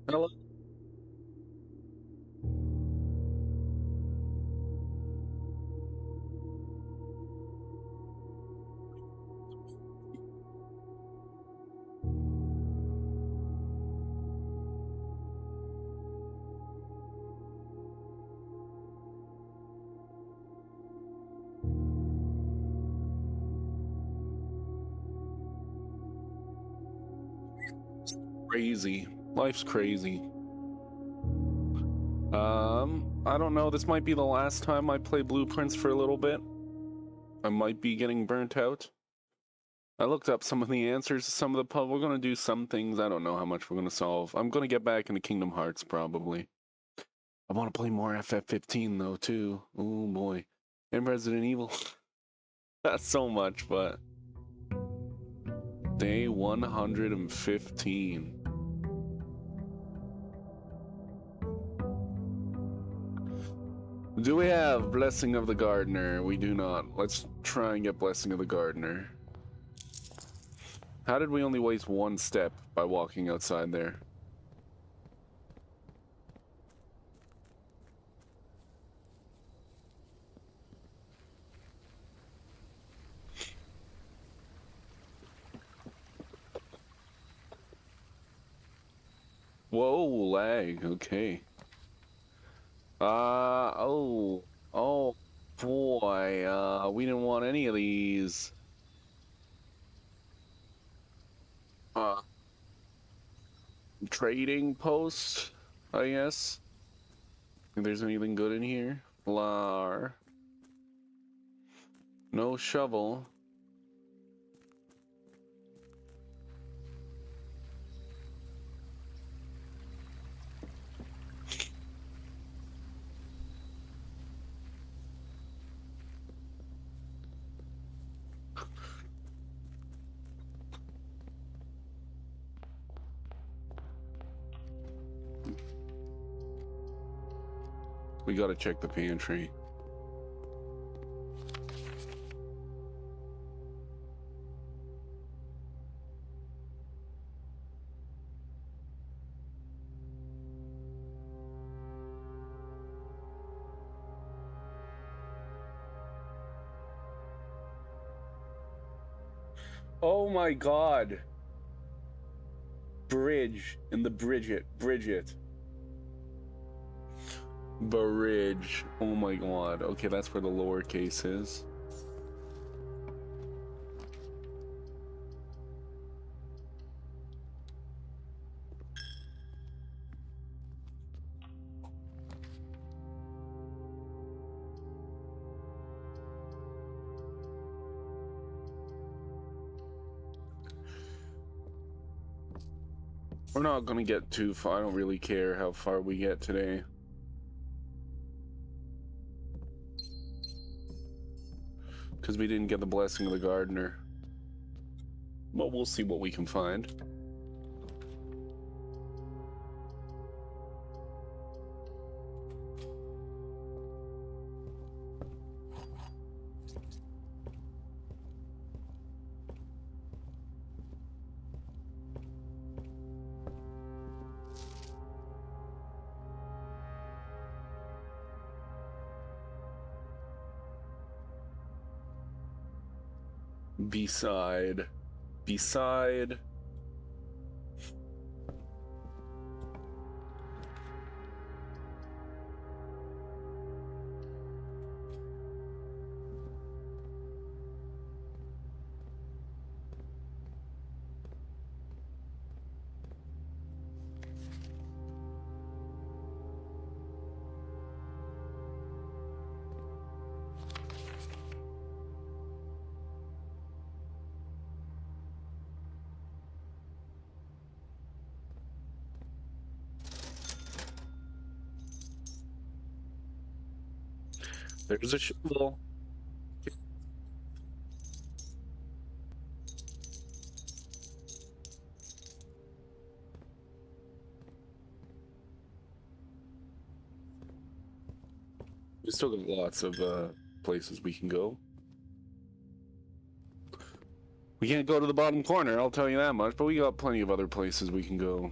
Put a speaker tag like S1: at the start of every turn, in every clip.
S1: Hello. Crazy. Life's crazy. I don't know. This might be the last time I play Blueprints for a little bit. I might be getting burnt out. I looked up some of the answers to some of the puzzles. We're gonna do some things. I don't know how much we're gonna solve. I'm gonna get back into Kingdom Hearts probably. I want to play more FF15 though too. Oh boy, and Resident Evil. That's so much, but day 115. Do we have Blessing of the Gardener? We do not. Let's try and get Blessing of the Gardener. How did we only waste one step by walking outside there? Whoa, lag. Okay. Oh. Oh, boy. We didn't want any of these. Uh, Trading post, I guess. Think there's anything good in here? Flour. No shovel. We gotta check the pantry. Oh my god. Bridge in the Bridget. Bridge. Oh my god. Okay, that's where the lowercase is. We're not gonna get too far. I don't really care how far we get today. Because we didn't get the Blessing of the Gardener. But we'll see what we can find. Beside. There's a shovel. We still got lots of places we can go. We can't go to the bottom corner, I'll tell you that much, but we got plenty of other places we can go.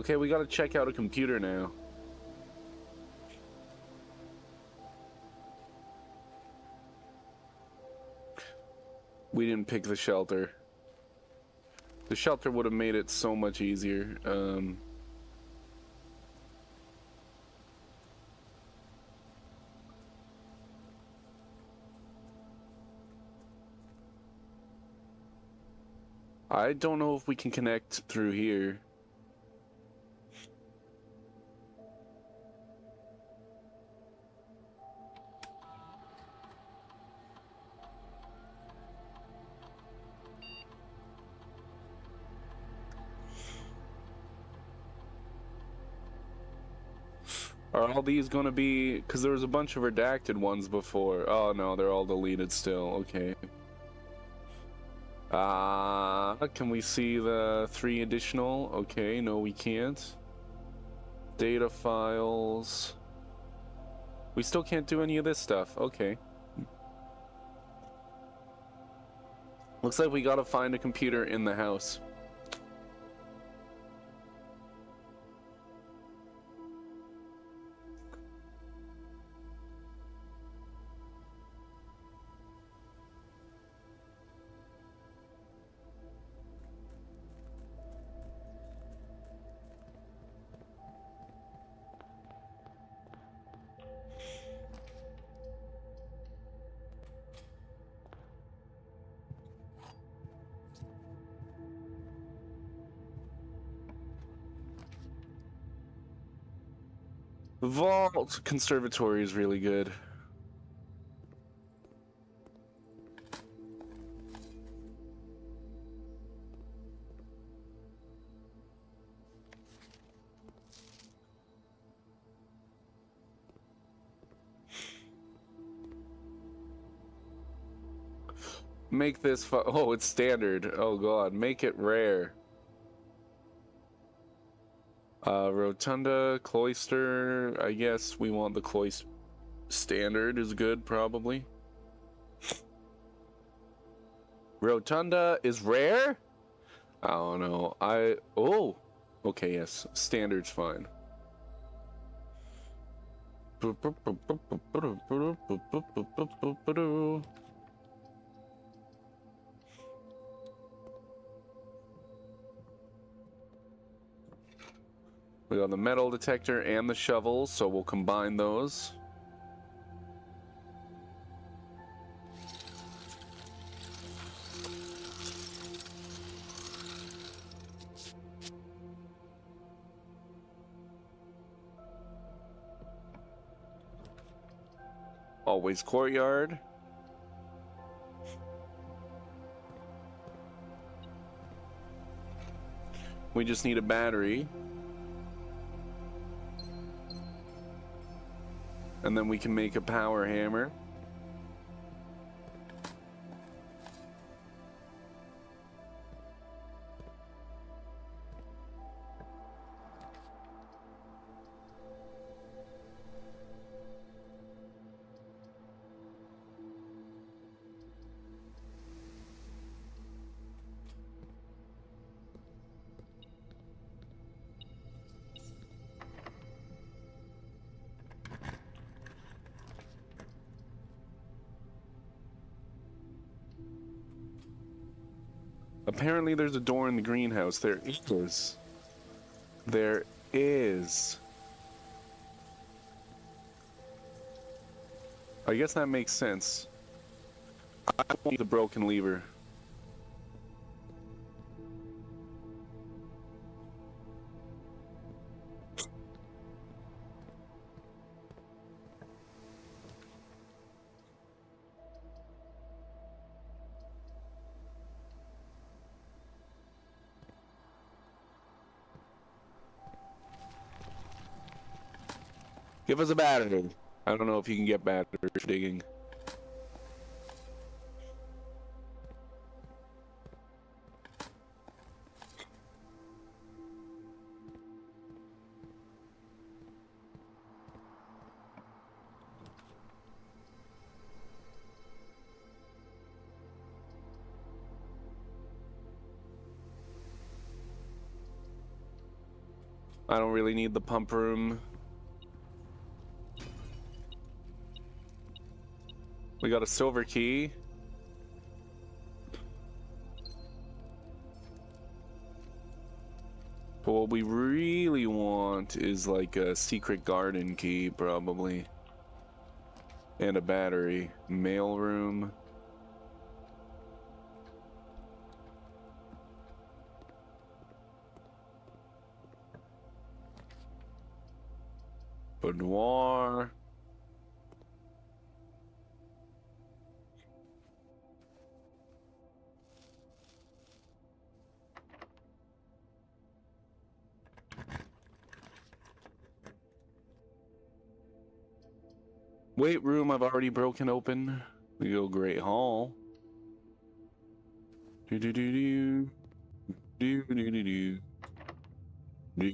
S1: Okay, we gotta check out a computer now. We didn't pick the shelter. The shelter would have made it so much easier. I don't know if we can connect through here. Are all these gonna be... Because there was a bunch of redacted ones before. Oh no, they're all deleted still. Okay. Can we see the 3 additional? Okay, no we can't. Data files. We still can't do any of this stuff. Okay. Looks like we gotta find a computer in the house. Vault Conservatory is really good. Make this oh, it's standard. Oh god, make it rare. Rotunda, Cloister, I guess we want the Cloister. Standard is good, probably. Rotunda is rare? I don't know. Oh! Okay, yes. Standard's fine. We got the metal detector and the shovel, so we'll combine those. Always courtyard. We just need a battery. And then we can make a power hammer. Apparently there's a door in the greenhouse. There is. There is. I guess that makes sense. I want the broken lever. Give us a battery. I don't know if you can get batteries for digging. I don't really need the pump room. We got a silver key. But what we really want is like a secret garden key, probably. And a battery. Mail room. Boudoir. Weight room I've already broken open. We go Great Hall. Do do do do. Do do do do. Do.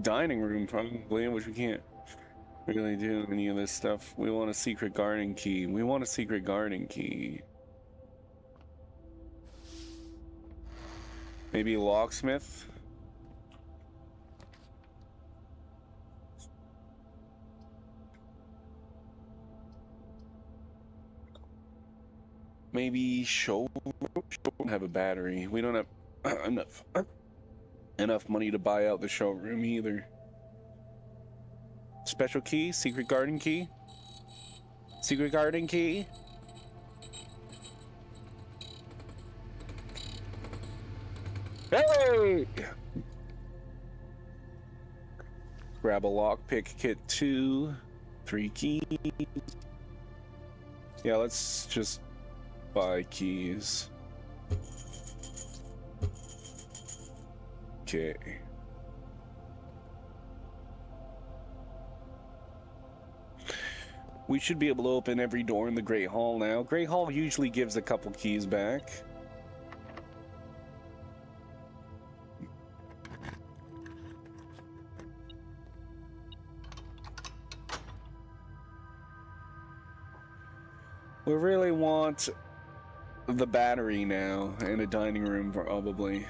S1: Dining room, probably, which we can't really do any of this stuff. We want a secret garden key. We want a secret garden key. Maybe locksmith? Maybe showroom? Don't have a battery. We don't have enough money to buy out the showroom either. Special key? Secret garden key? Secret garden key? Hey! Grab a lockpick kit 2. 3 keys. Yeah, let's just buy keys. Okay. We should be able to open every door in the Great Hall now. Great Hall usually gives a couple keys back. We really want the battery now and a dining room, probably.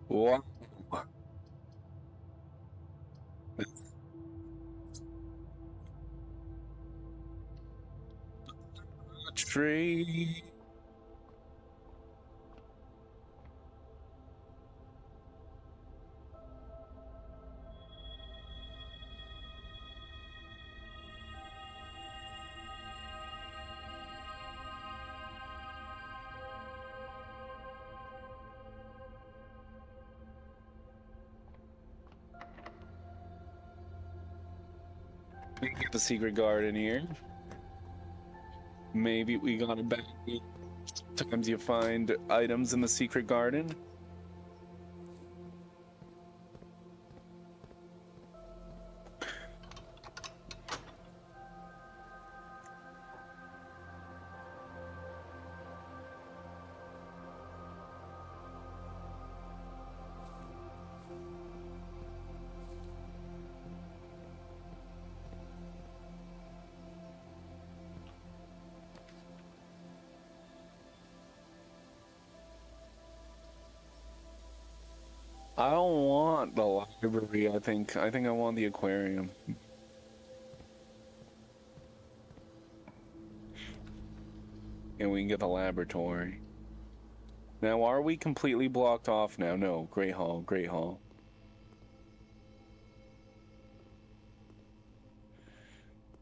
S1: Wow. Tree. We can get the secret garden here. Maybe we got a bag. Sometimes you find items in the secret garden. I don't want the library, I think. I think I want the aquarium. And we can get the laboratory. Now, are we completely blocked off now? No. Great Hall, Great Hall.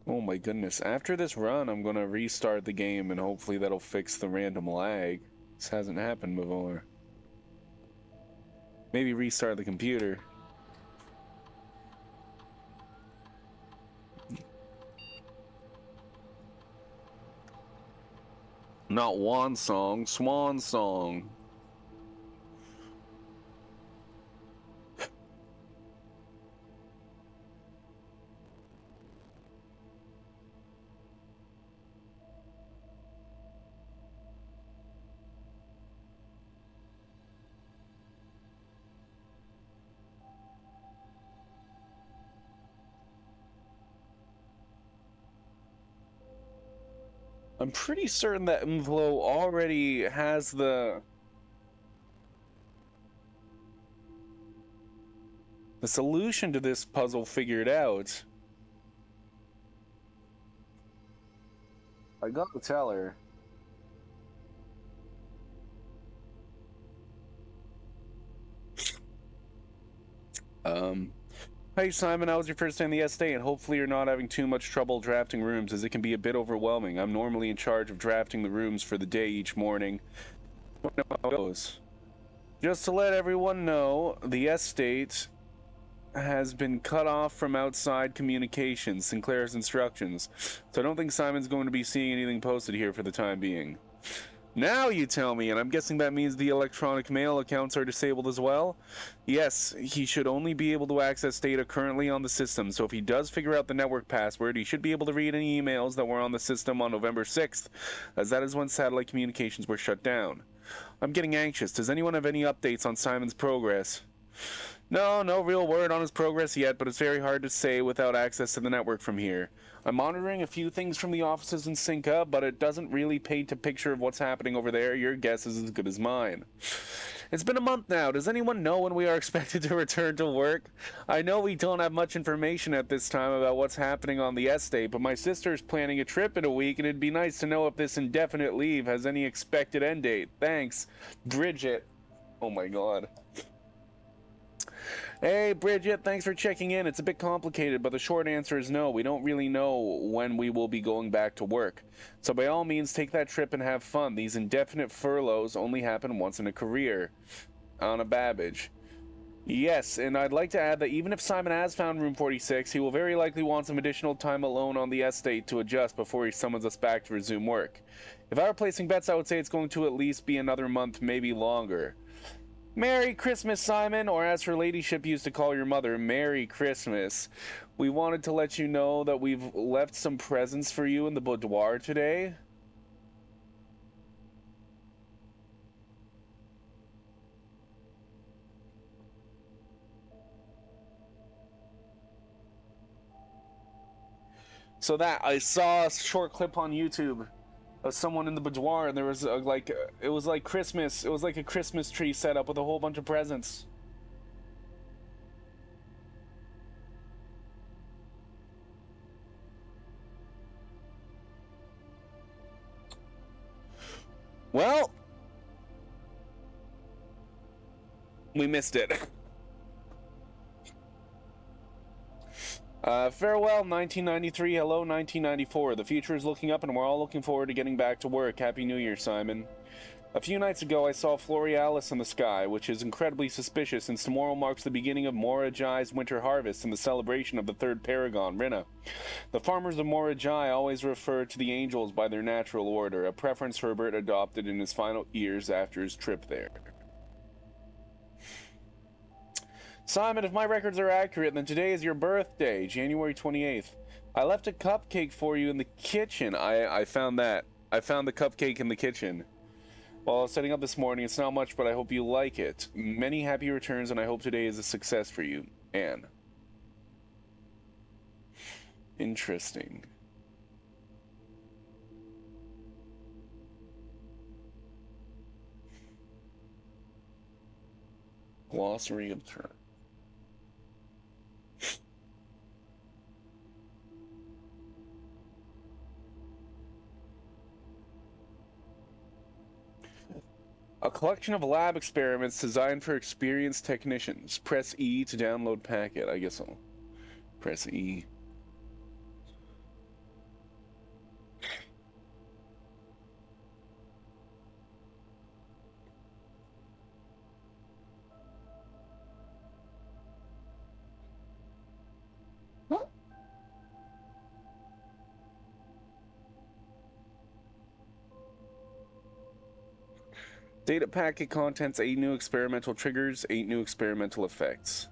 S1: Oh my goodness. After this run, I'm gonna restart the game and hopefully that'll fix the random lag. This hasn't happened before. Maybe restart the computer. Not Wan Song, Swan Song. I'm pretty certain that Mvlo already has the solution to this puzzle figured out. I gotta tell her. Hey Simon, how was your first day in the estate? And hopefully you're not having too much trouble drafting rooms, as it can be a bit overwhelming. I'm normally in charge of drafting the rooms for the day each morning. I don't know how it goes. Just to let everyone know, the estate has been cut off from outside communications, Sinclair's instructions. So I don't think Simon's going to be seeing anything posted here for the time being. Now you tell me, and I'm guessing that means the electronic mail accounts are disabled as well? Yes, he should only be able to access data currently on the system, so if he does figure out the network password, he should be able to read any emails that were on the system on November 6th, as that is when satellite communications were shut down. I'm getting anxious. Does anyone have any updates on Simon's progress? No real word on his progress yet, but it's very hard to say without access to the network from here. I'm monitoring a few things from the offices in Cinca, but it doesn't really paint a picture of what's happening over there. Your guess is as good as mine. It's been a month now. Does anyone know when we are expected to return to work? I know we don't have much information at this time about what's happening on the estate, but my sister's planning a trip in a week, and it'd be nice to know if this indefinite leave has any expected end date. Thanks, Bridget. Oh my god. Hey, Bridget, thanks for checking in. It's a bit complicated, but the short answer is no. We don't really know when we will be going back to work. So by all means, take that trip and have fun. These indefinite furloughs only happen once in a career. On a Babbage. Yes, and I'd like to add that even if Simon has found room 46, he will very likely want some additional time alone on the estate to adjust before he summons us back to resume work. If I were placing bets, I would say it's going to at least be another month, maybe longer. Merry Christmas, Simon, or as her ladyship used to call your mother, Merry Christmas. We wanted to let you know that we've left some presents for you in the boudoir today. So that, I saw a short clip on YouTube of someone in the boudoir, and there was it was like Christmas. It was like a Christmas tree set up with a whole bunch of presents. Well, we missed it. Farewell, 1993. Hello, 1994. The future is looking up, and we're all looking forward to getting back to work. Happy New Year, Simon. A few nights ago, I saw Florealis in the sky, which is incredibly suspicious since tomorrow marks the beginning of Morajai's winter harvest and the celebration of the third paragon, Rinna. The farmers of Morajai always refer to the angels by their natural order, a preference Herbert adopted in his final years after his trip there. Simon, if my records are accurate, then today is your birthday, January 28th. I left a cupcake for you in the kitchen. I found that. I found the cupcake in the kitchen. While I was setting up this morning, it's not much, but I hope you like it. Many happy returns, and I hope today is a success for you. Anne. Interesting. Glossary of terms. A collection of lab experiments designed for experienced technicians. Press E to download packet. I guess I'll press E. Data packet contents 8 new experimental triggers, 8 new experimental effects.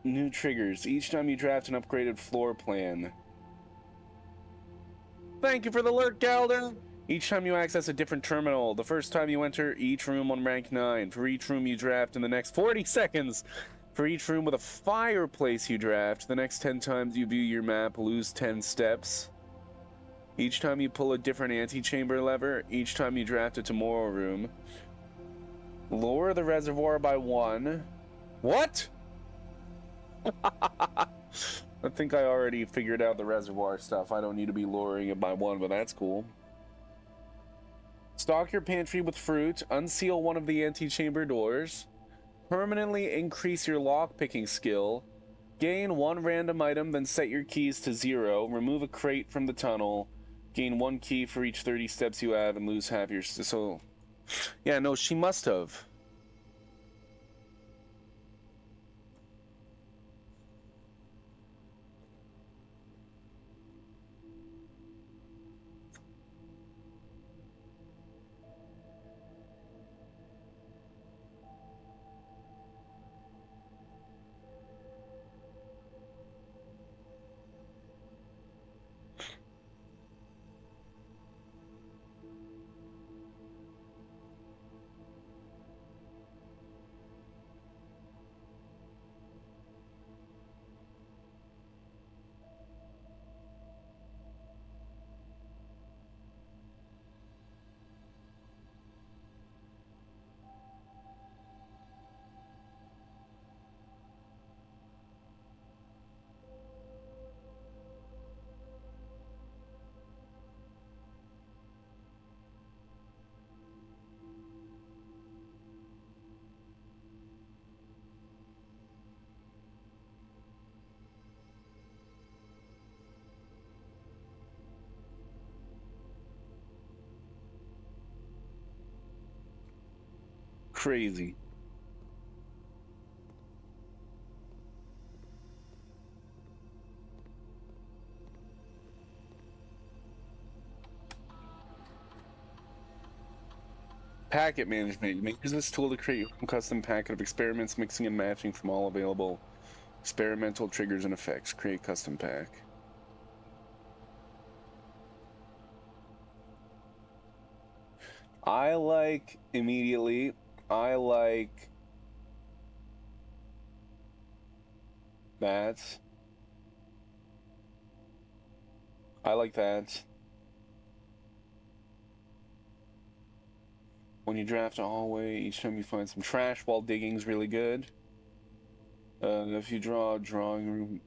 S1: New triggers. Each time you draft an upgraded floor plan. Thank you for the alert, Galder! Each time you access a different terminal. The first time you enter each room on rank 9. For each room you draft in the next 40 seconds. For each room with a fireplace you draft, the next 10 times you view your map, lose 10 steps. Each time you pull a different antechamber lever, each time you draft a tomorrow room. Lower the reservoir by 1. What? I think I already figured out the reservoir stuff. I don't need to be lowering it by 1, but that's cool. Stock your pantry with fruit. Unseal one of the antechamber doors. Permanently increase your lockpicking skill. Gain 1 random item, then set your keys to 0. Remove a crate from the tunnel. Gain 1 key for each 30 steps you have and lose half your... So, yeah, no, she must have. Crazy. Packet management. You may use this tool to create your own custom packet of experiments, mixing and matching from all available experimental triggers and effects. Create custom pack. I like that. I like that. When you draft a hallway, each time you find some trash while digging is really good. If you draw a drawing room,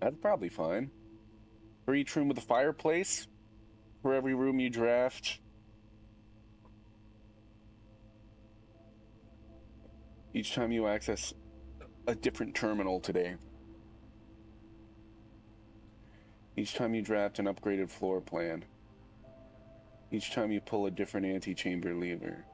S1: that's probably fine. For each room with a fireplace, for every room you draft, each time you access a different terminal today. Each time you draft an upgraded floor plan. Each time you pull a different antechamber lever.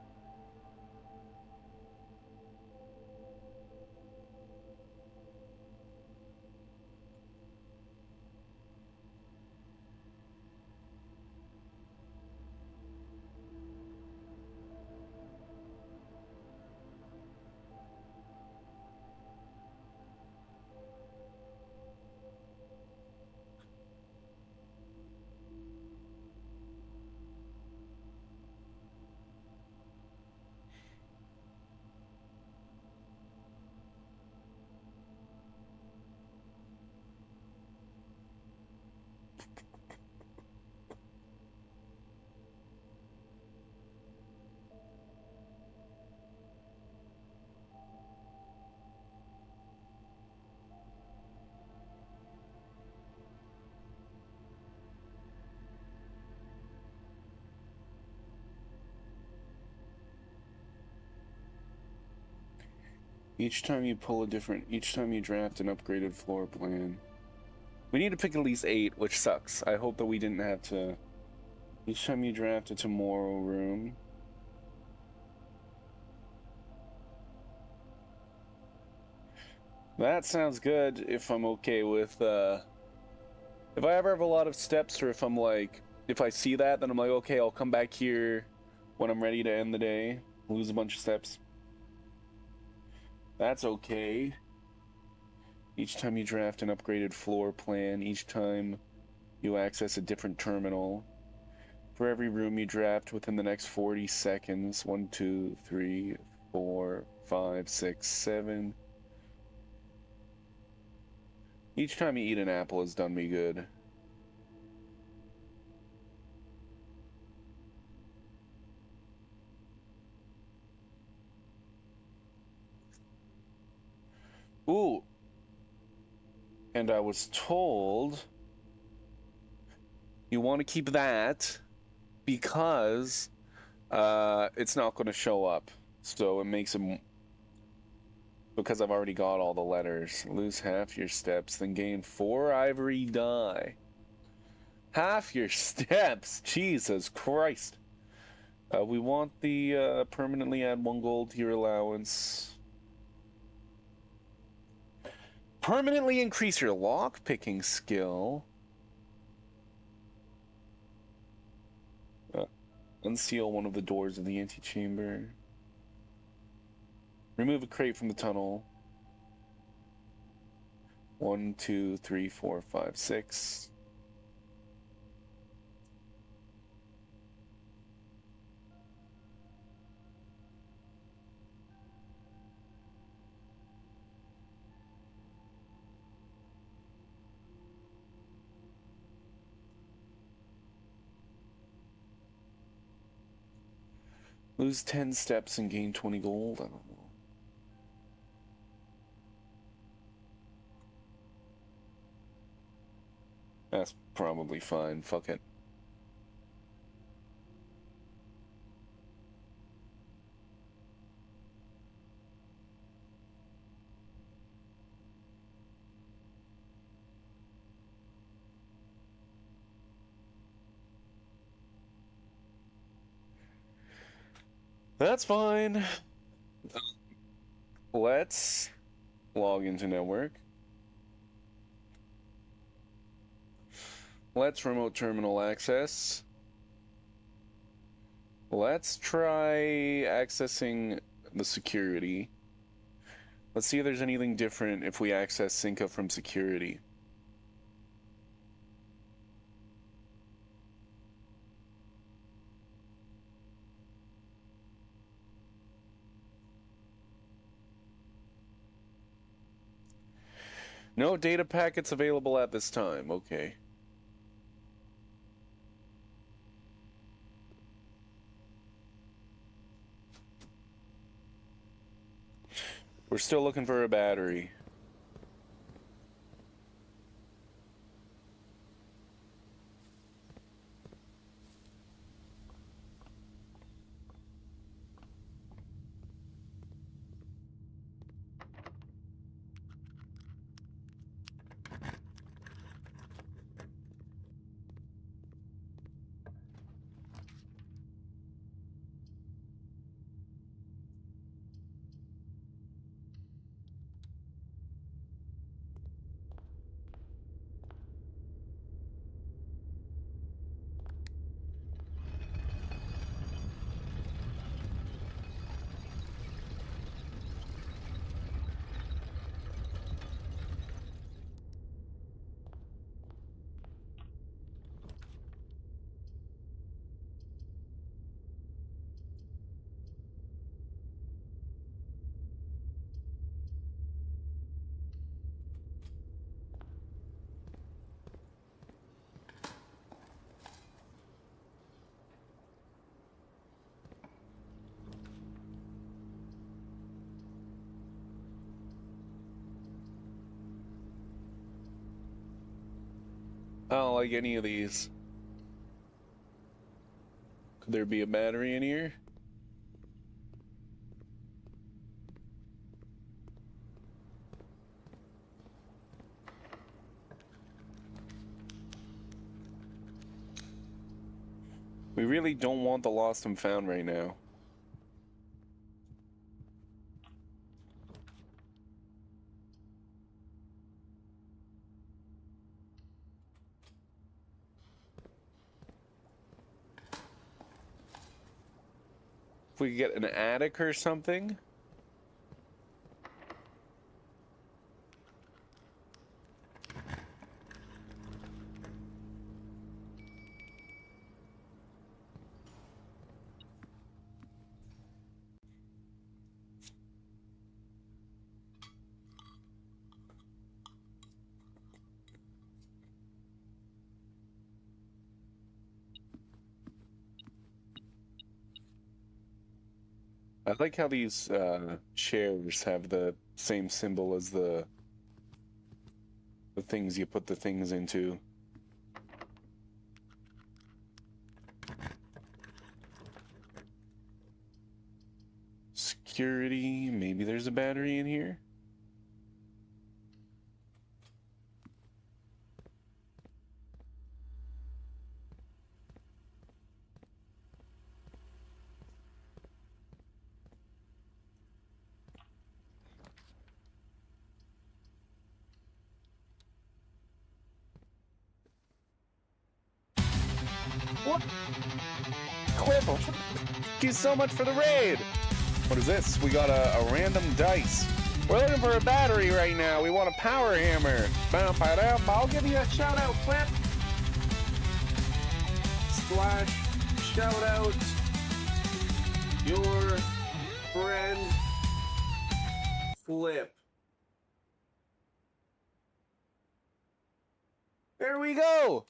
S1: Each time you draft an upgraded floor plan. We need to pick at least 8, which sucks. I hope that we didn't have to. Each time you draft a tomorrow room. That sounds good if I'm okay with, if I ever have a lot of steps, or if I'm like, if I see that, then I'm like, okay, I'll come back here when I'm ready to end the day. Lose a bunch of steps. That's okay. Each time you draft an upgraded floor plan, each time you access a different terminal. For every room you draft within the next 40 seconds, 1, 2, 3, 4, 5, 6, 7. Each time you eat an apple has done me good. Ooh. And I was told you want to keep that because it's not going to show up. So it makes it... Because I've already got all the letters. Lose half your steps, then gain 4 ivory die. Half your steps? Jesus Christ. We want the permanently add 1 gold to your allowance. Permanently increase your lock-picking skill. Unseal one of the doors of the antechamber. Remove a crate from the tunnel. 1, 2, 3, 4, 5, 6. Lose 10 steps and gain 20 gold? I don't know. That's probably fine. Fuck it. That's fine. Let's log into network. Let's remote terminal access. Let's try accessing the security. Let's see if there's anything different if we access Synca from security. No data packets available at this time. Okay. We're still looking for a battery. I don't like any of these. Could there be a battery in here? We really don't want the lost and found right now. If we could get an attic or something. I like how these chairs have the same symbol as the things you put the things into. Security, maybe there's a battery in here? What? Quibble! Thank you so much for the raid! What is this? We got a random dice. We're looking for a battery right now. We want a power hammer. I'll give you a shout out, Flip. / shout out your friend Flip. There we go.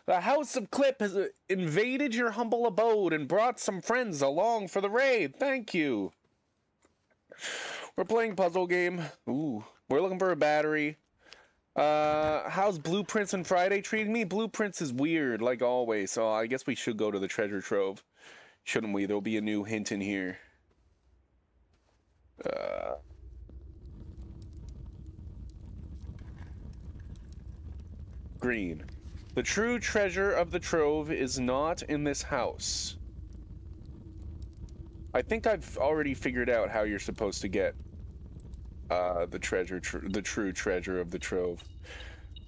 S1: The House of Clip has invaded your humble abode and brought some friends along for the raid. Thank you. We're playing puzzle game. Ooh, we're looking for a battery. How's Blueprints and Friday treating me? Blueprints is weird, like always, so I guess we should go to the treasure trove. Shouldn't we? There'll be a new hint in here. Green. The true treasure of the trove is not in this house. I think I've already figured out how you're supposed to get the true treasure of the trove.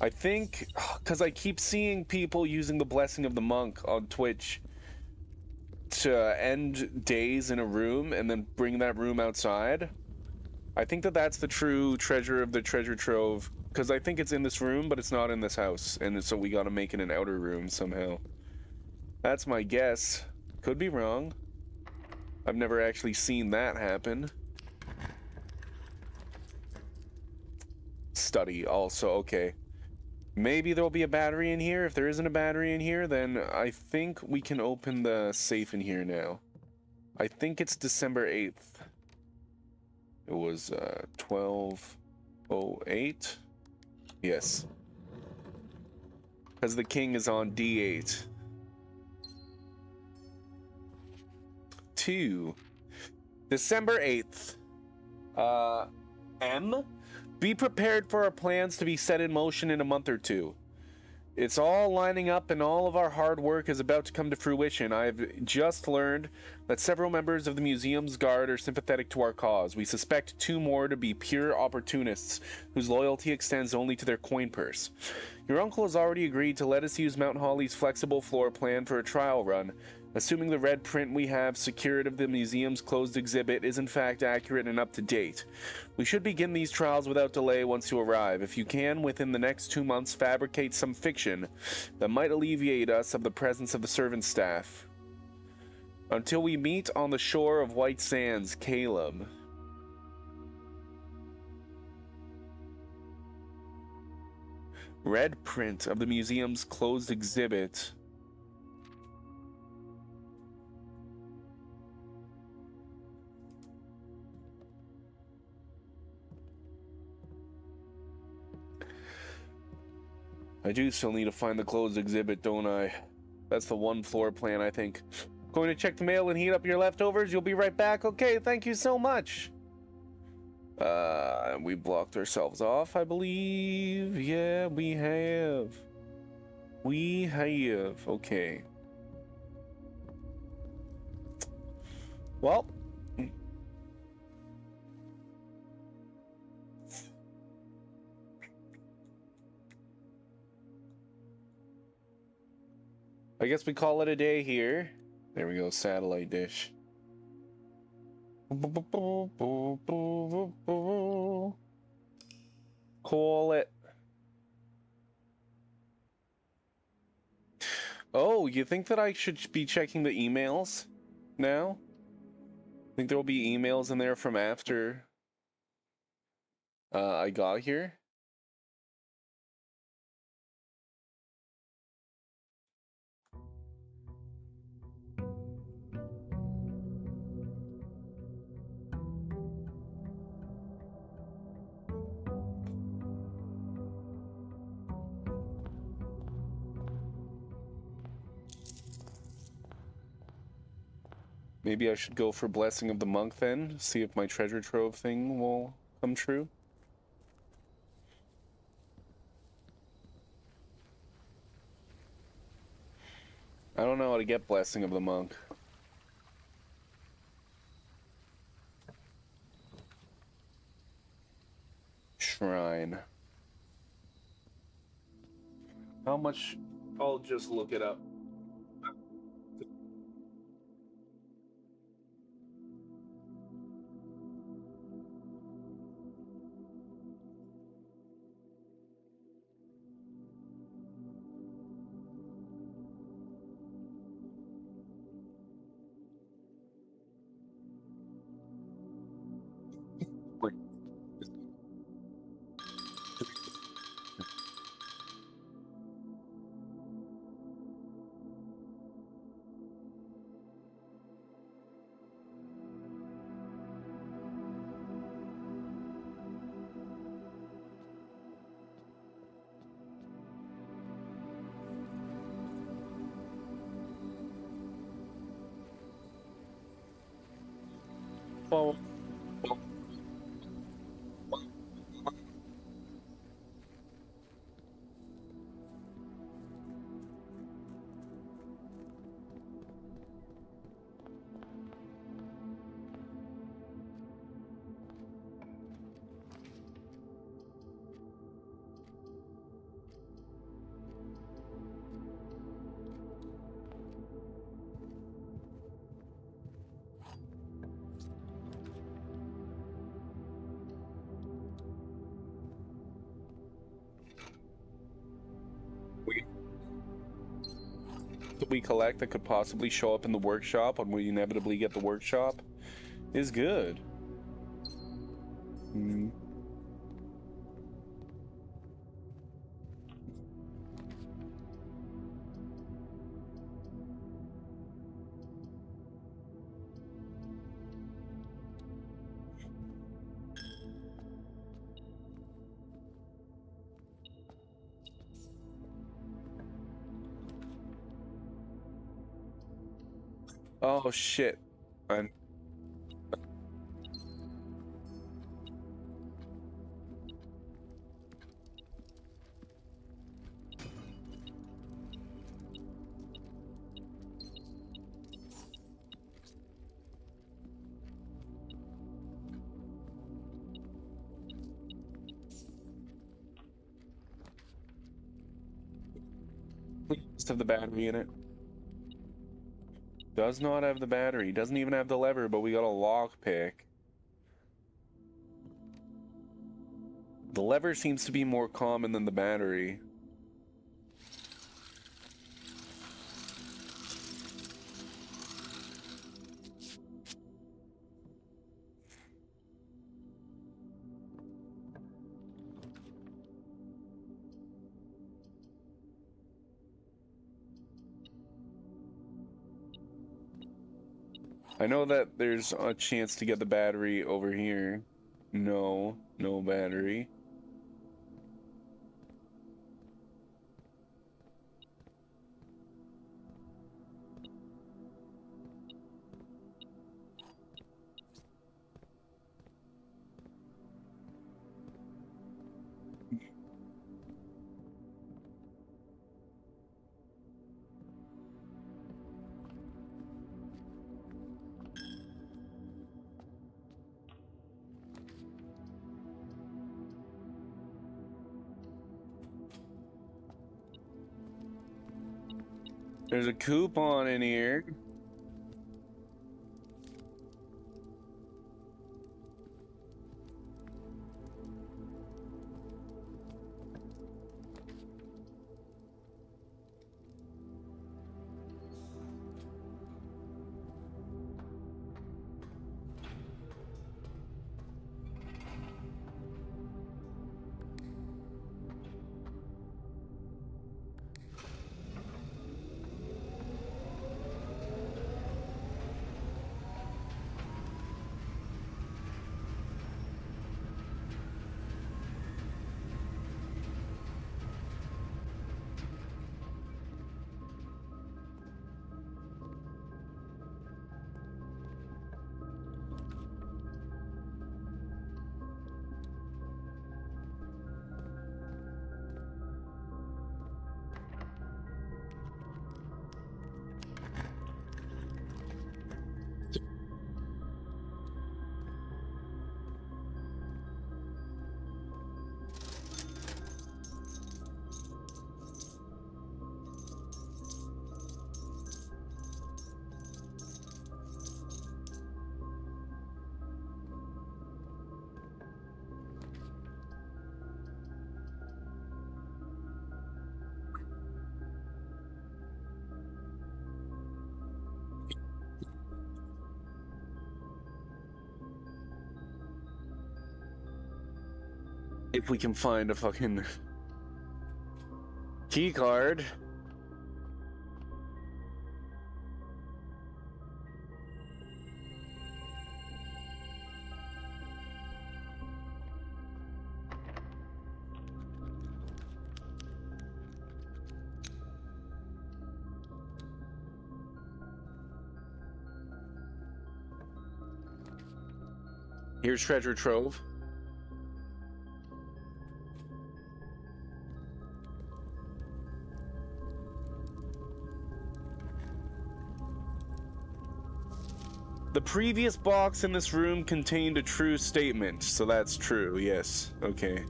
S1: I think, because I keep seeing people using the Blessing of the Monk on Twitch to end days in a room and then bring that room outside. I think that that's the true treasure of the treasure trove, because I think it's in this room, but it's not in this house, and so we gotta make it an outer room somehow. That's my guess. Could be wrong. I've never actually seen that happen. Study also, okay. Maybe there'll be a battery in here. If there isn't a battery in here, then I think we can open the safe in here now. I think it's December 8th. It was 12:08. Yes. Because the king is on D8. 2. December 8th. M? Be prepared for our plans to be set in motion in a month or two. It's all lining up and all of our hard work is about to come to fruition. I've just learned that several members of the museum's guard are sympathetic to our cause. We suspect 2 more to be pure opportunists whose loyalty extends only to their coin purse. Your uncle has already agreed to let us use Mount Holly's flexible floor plan for a trial run, assuming the red print we have secured of the museum's closed exhibit is in fact accurate and up to date. We should begin these trials without delay once you arrive. If you can, within the next 2 months, fabricate some fiction that might alleviate us of the presence of the servant staff. Until we meet on the shore of White Sands, Caleb. Red print of the museum's closed exhibit. I do still need to find the closed exhibit, don't I? That's the one floor plan, I think. Going to check the mail and heat up your leftovers. You'll be right back. Okay, thank you so much. We blocked ourselves off, I believe. Yeah, we have. We have. Okay. Well, I guess we call it a day here. There we go, satellite dish. Call it. Oh, you think that I should be checking the emails now? Think there will be emails in there from after I got here? Maybe I should go for Blessing of the Monk then, see if my treasure trove thing will come true. I don't know how to get Blessing of the Monk. Shrine. How much? I'll just look it up. Well, we collect that could possibly show up in the workshop when we inevitably get the workshop is good. Oh shit. I'm just have the battery in it. Does not have the battery. Doesn't even have the lever, but we got a lockpick. The lever seems to be more common than the battery. I know that there's a chance to get the battery over here. No, no battery. There's a coupon in here. If we can find a fucking key card. Here's treasure trove. The previous box in this room contained a true statement, so that's true, yes. Okay.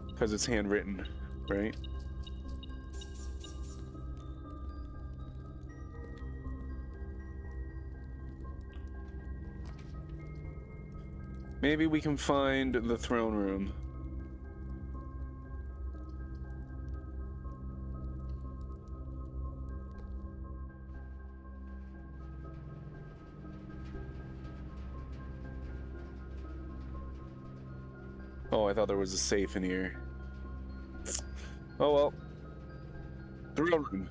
S1: Because it's handwritten, right? Maybe we can find the throne room. Oh, I thought there was a safe in here. Oh well. Throne room.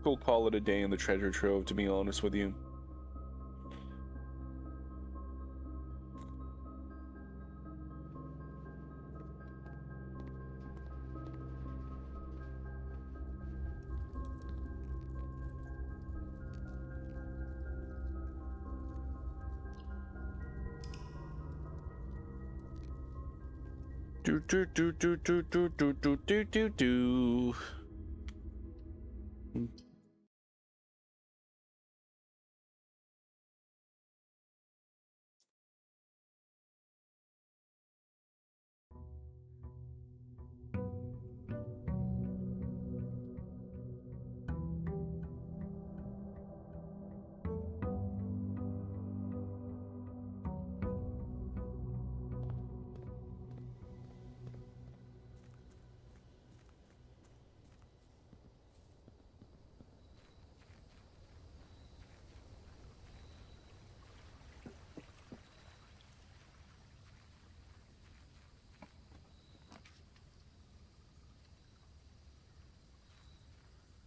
S1: We'll call it a day in the treasure trove, to be honest with you. Do do do do do do do do do do do.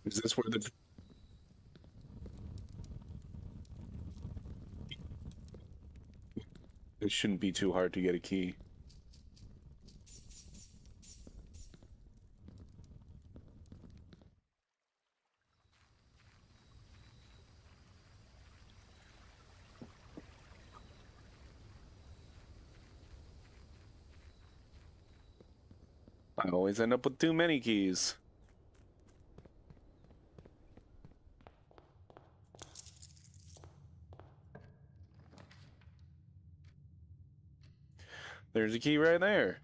S1: Is this where the... It shouldn't be too hard to get a key. I always end up with too many keys. There's a key right there.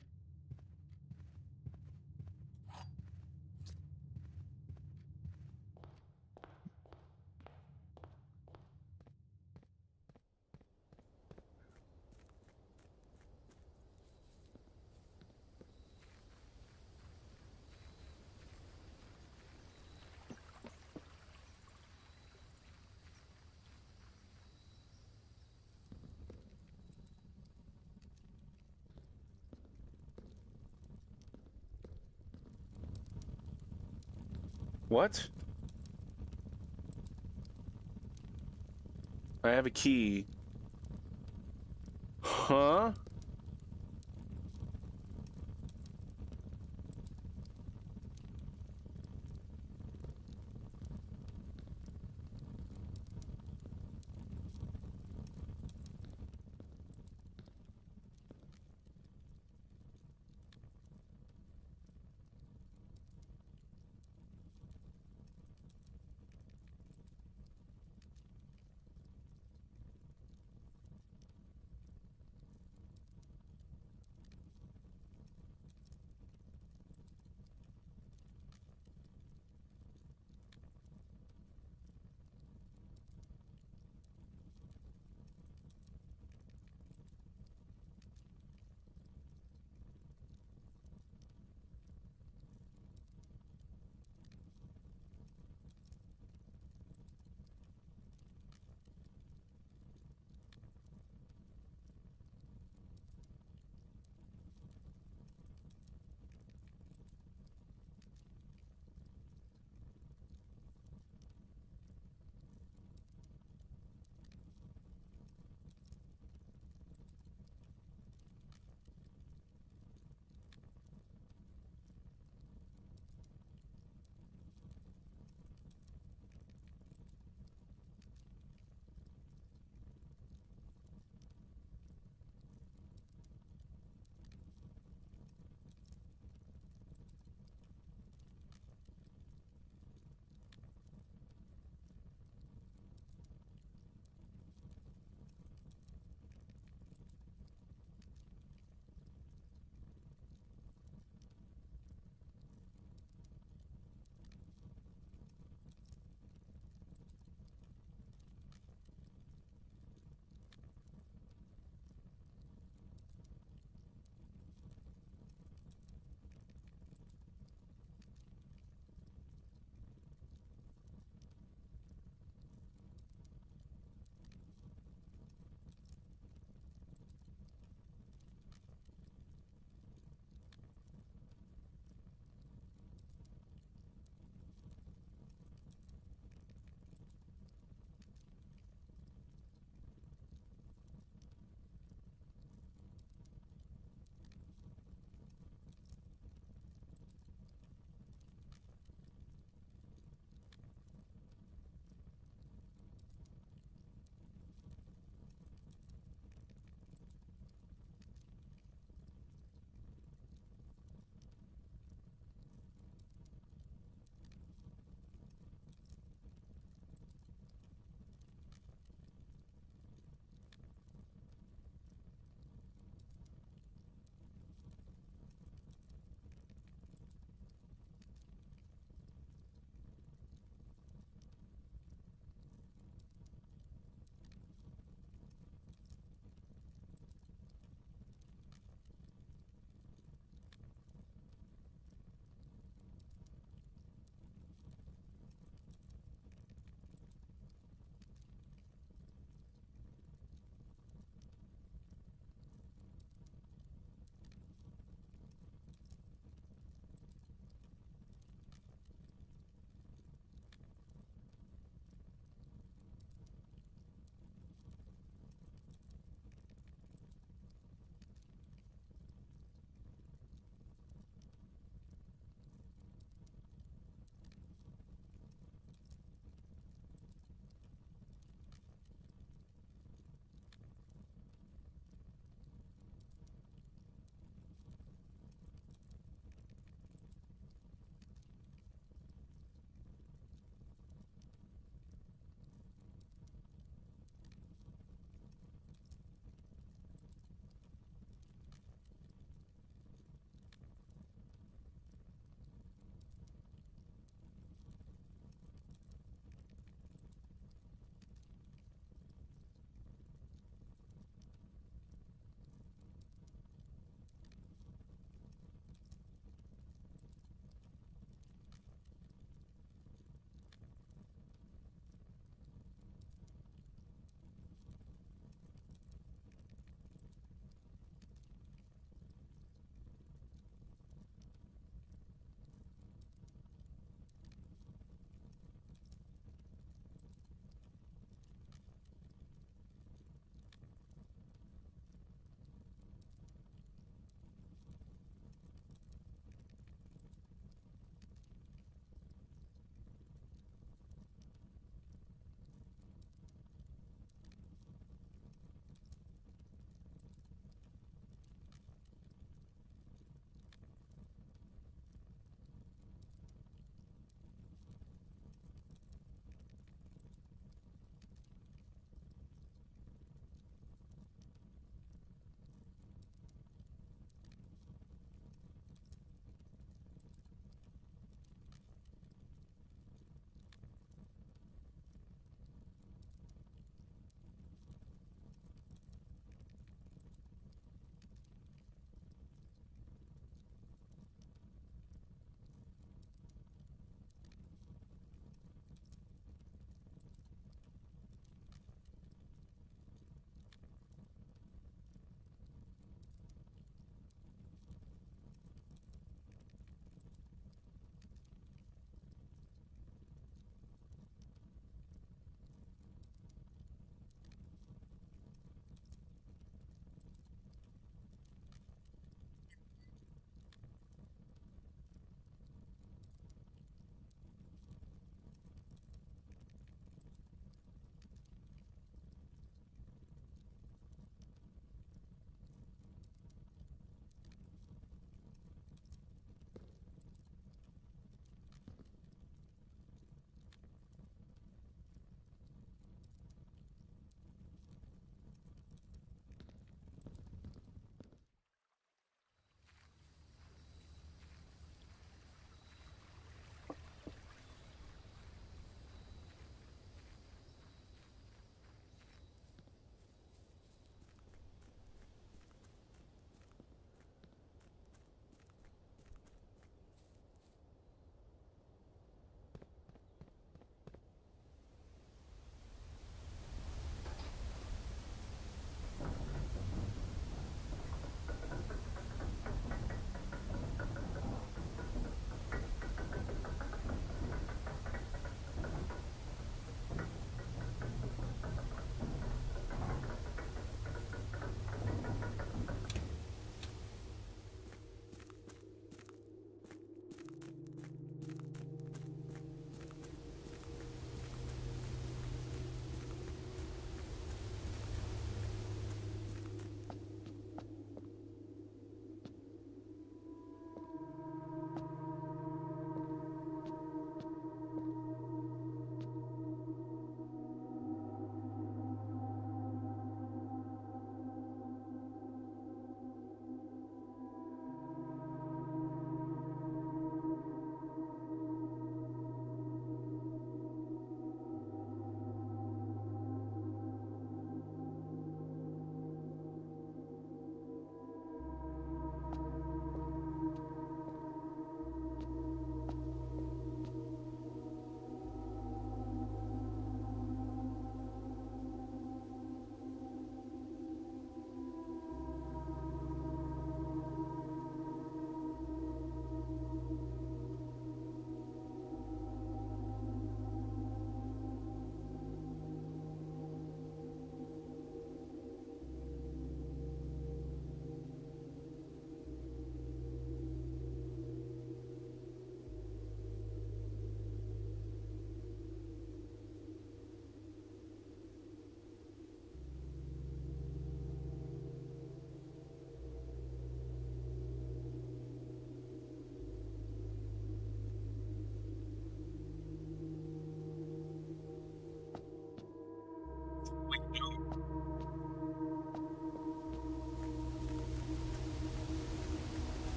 S1: What? I have a key. Huh?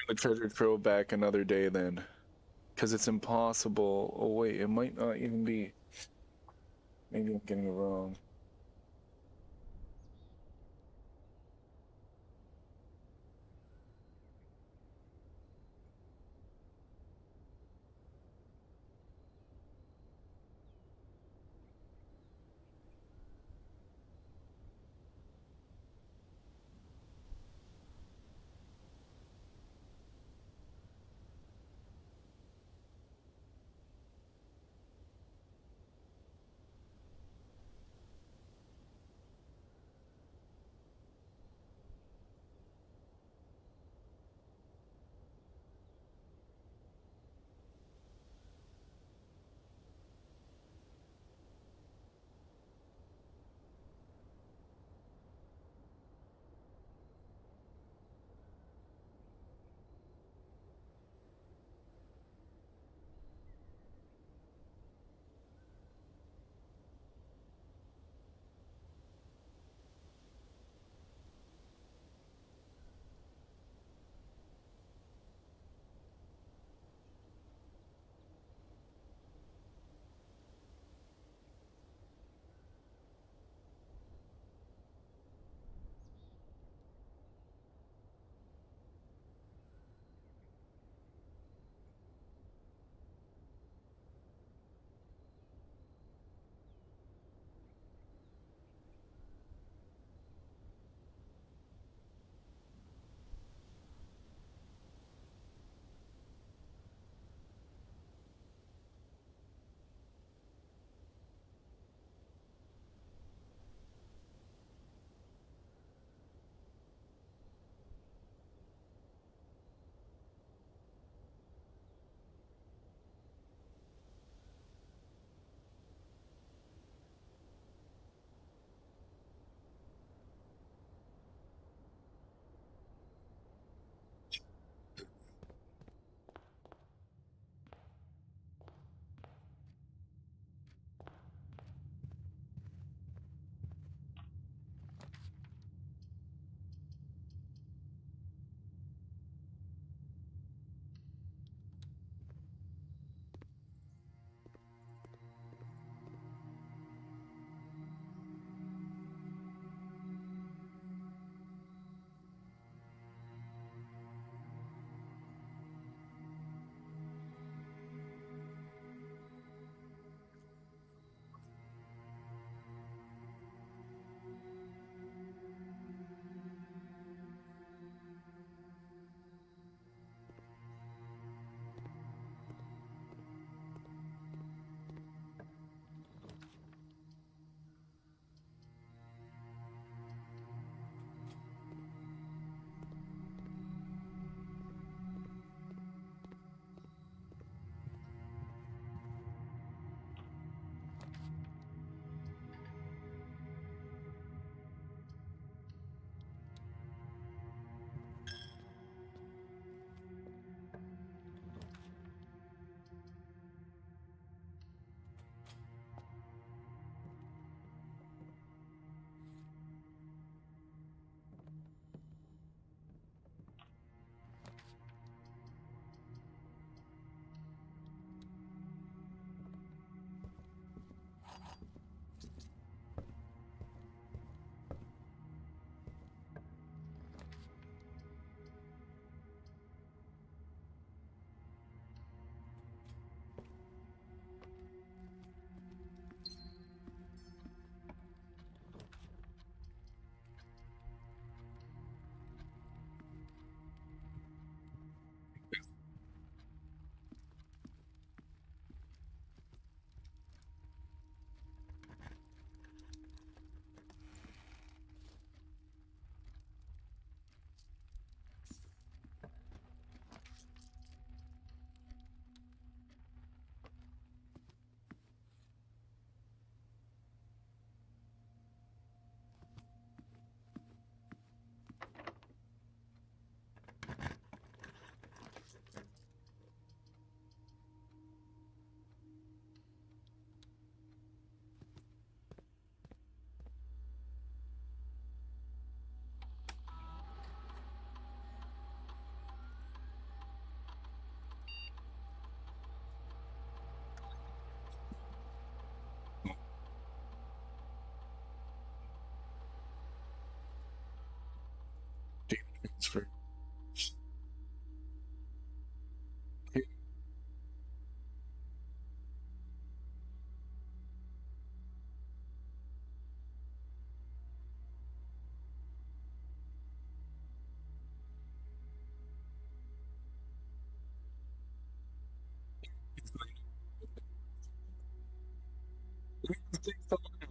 S1: the treasure trove back another day then. Because it's impossible. Oh wait, it might not even be. Maybe I'm getting it wrong.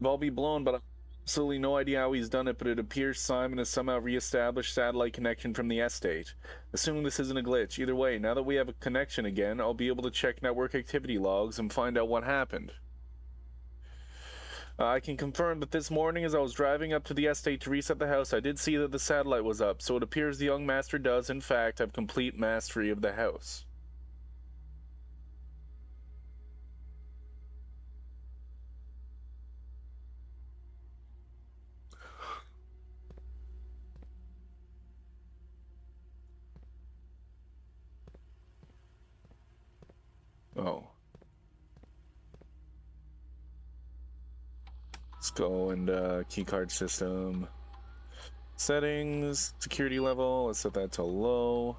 S1: I'll be blown, but I have absolutely no idea how he's done it, but it appears Simon has somehow reestablished satellite connection from the estate. Assuming this isn't a glitch. Either way, now that we have a connection again, I'll be able to check network activity logs and find out what happened. I can confirm that this morning as I was driving up to the estate to reset the house, I did see that the satellite was up, so it appears the young master does, in fact, have complete mastery of the house. Oh. Let's go and keycard system. Settings, security level, let's set that to low.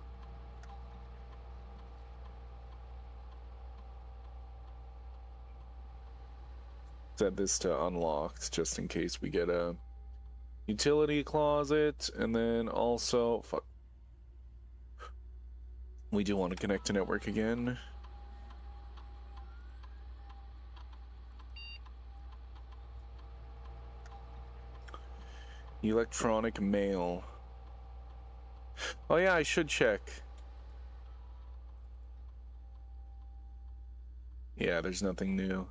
S1: Set this to unlocked just in case we get a utility closet, and then also, fuck. We do want to connect to network again. Electronic mail. Oh yeah, I should check. Yeah, there's nothing new.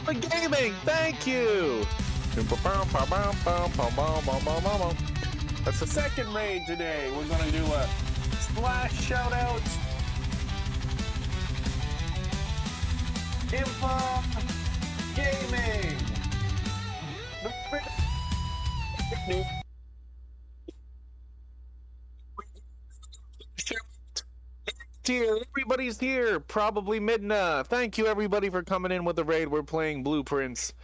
S1: The gaming, thank you! That's the second raid today. We're gonna do a splash shout out. Info Gaming. Here, everybody's here. Probably Midna. Thank you, everybody, for coming in with the raid. We're playing Blueprints,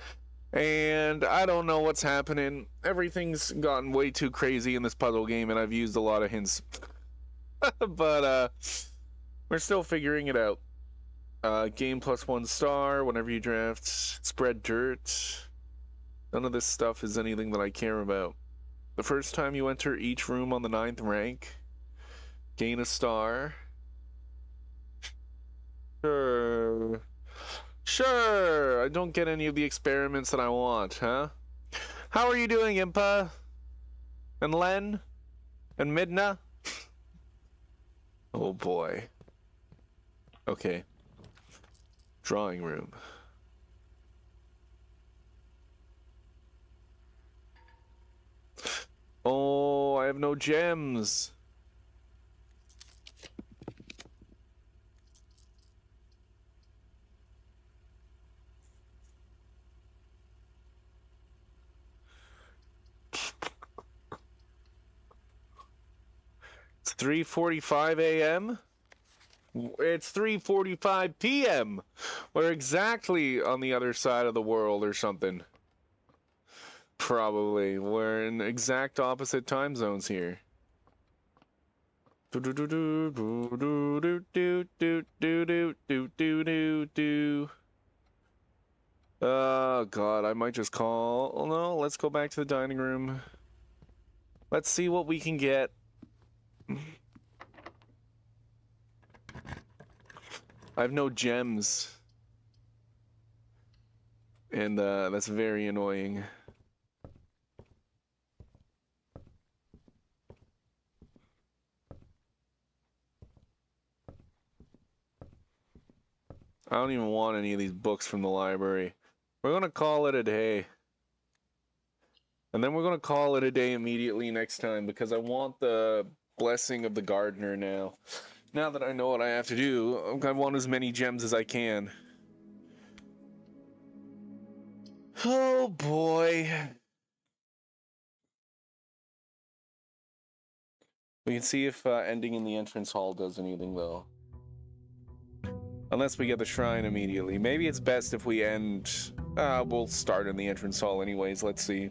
S1: and I don't know what's happening. Everything's gotten way too crazy in this puzzle game, and I've used a lot of hints. But we're still figuring it out. Game plus 1 star whenever you draft. Spread dirt. None of this stuff is anything that I care about. The first time you enter each room on the 9th rank, gain a star. Sure. Sure. I don't get any of the experiments that I want, huh? How are you doing, Impa? And Len? And Midna? Oh boy. Okay. Drawing room. Oh, I have no gems. It's 3:45 a.m. It's 3:45 p.m. We're exactly on the other side of the world or something. Probably. We're in exact opposite time zones here. Oh god, I might just call. Oh no, let's go back to the dining room. Let's see what we can get. I have no gems. And that's very annoying. I don't even want any of these books from the library. We're gonna call it a day. And then we're gonna call it a day immediately next time because I want the blessing of the gardener now. Now that I know what I have to do, I want as many gems as I can. Oh boy. We can see if ending in the entrance hall does anything though. Unless we get the shrine immediately. Maybe it's best if we end... we'll start in the entrance hall anyways, let's see.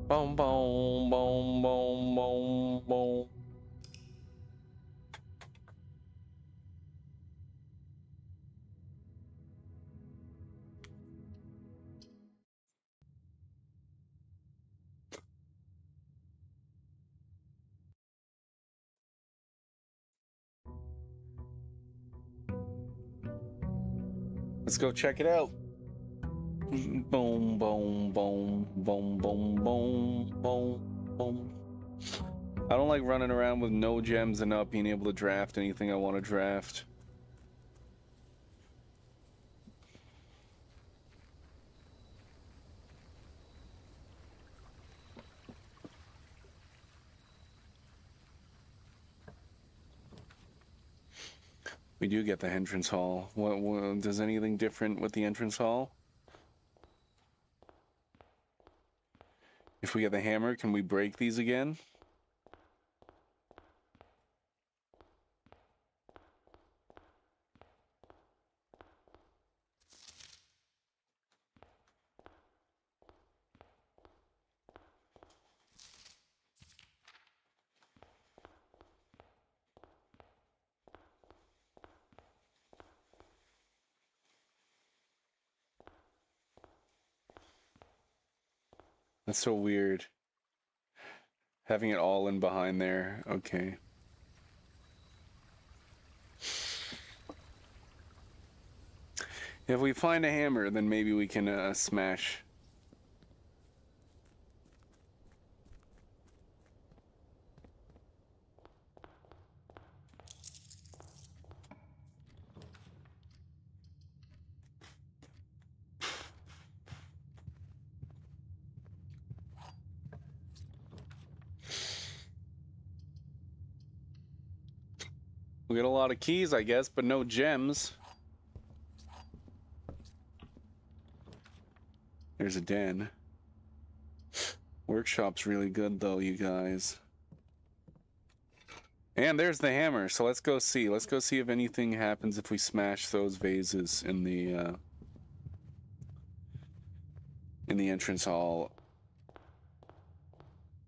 S1: Boom, boom, boom, boom, boom, boom. Let's go check it out. Boom, boom, boom, boom, boom, boom, boom, boom. I don't like running around with no gems and not being able to draft anything I want to draft. We do get the entrance hall. What does anything different with the entrance hall? If we get the hammer, can we break these again? That's so weird. Having it all in behind there. Okay. If we find a hammer, then maybe we can smash. We get a lot of keys, I guess, but no gems. There's a den. Workshop's really good, though, you guys. And there's the hammer, so let's go see. Let's go see if anything happens if we smash those vases in the entrance hall.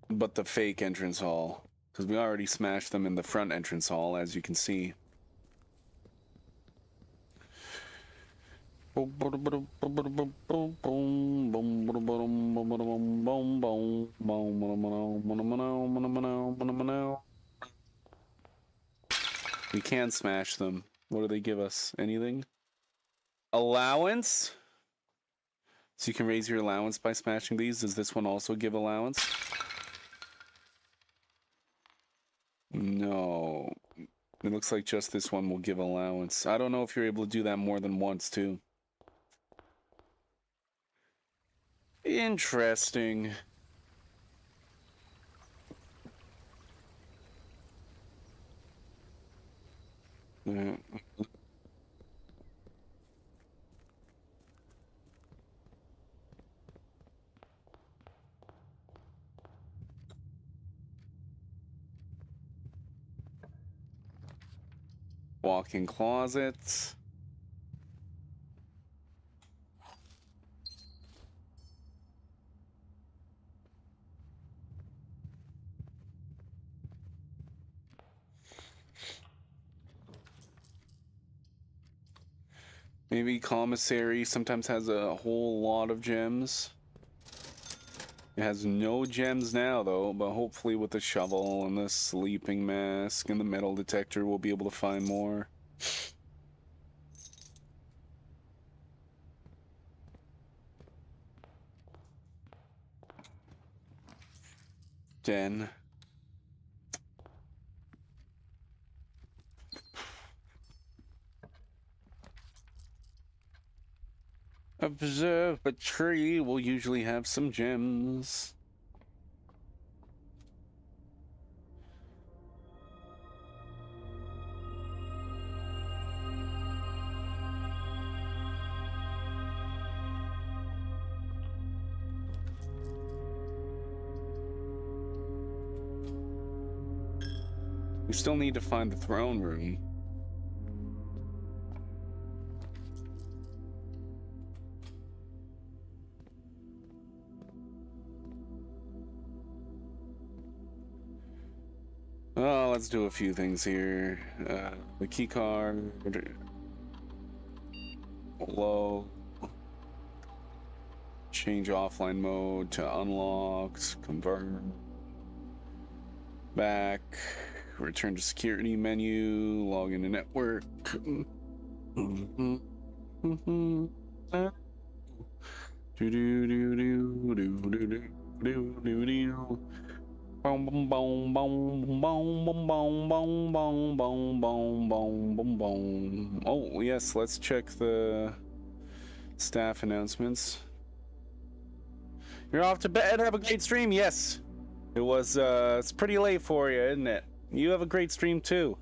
S1: But the fake entrance hall. Because we already smashed them in the front entrance hall, as you can see. We can smash them. What do they give us? Anything? Allowance? So you can raise your allowance by smashing these. Does this one also give allowance? No. It looks like just this one will give allowance. I don't know if you're able to do that more than once, too. Interesting. Walk-in closets. Maybe commissary sometimes has a whole lot of gems. It has no gems now, though, but hopefully with the shovel and the sleeping mask and the metal detector, we'll be able to find more. Den. Observatory will usually have some gems. We still need to find the throne room. Oh, let's do a few things here. The key card. Low. Change offline mode to unlocked. Convert. Back. Return to security menu. Log into network. Do do do do do do do do do do. Boom boom boom boom boom boom boom boom boom boom boom boom boom boom. Oh yes, let's check the staff announcements. You're off to bed. Have a great stream. Yes, it was. It's pretty late for you, isn't it? You have a great stream too.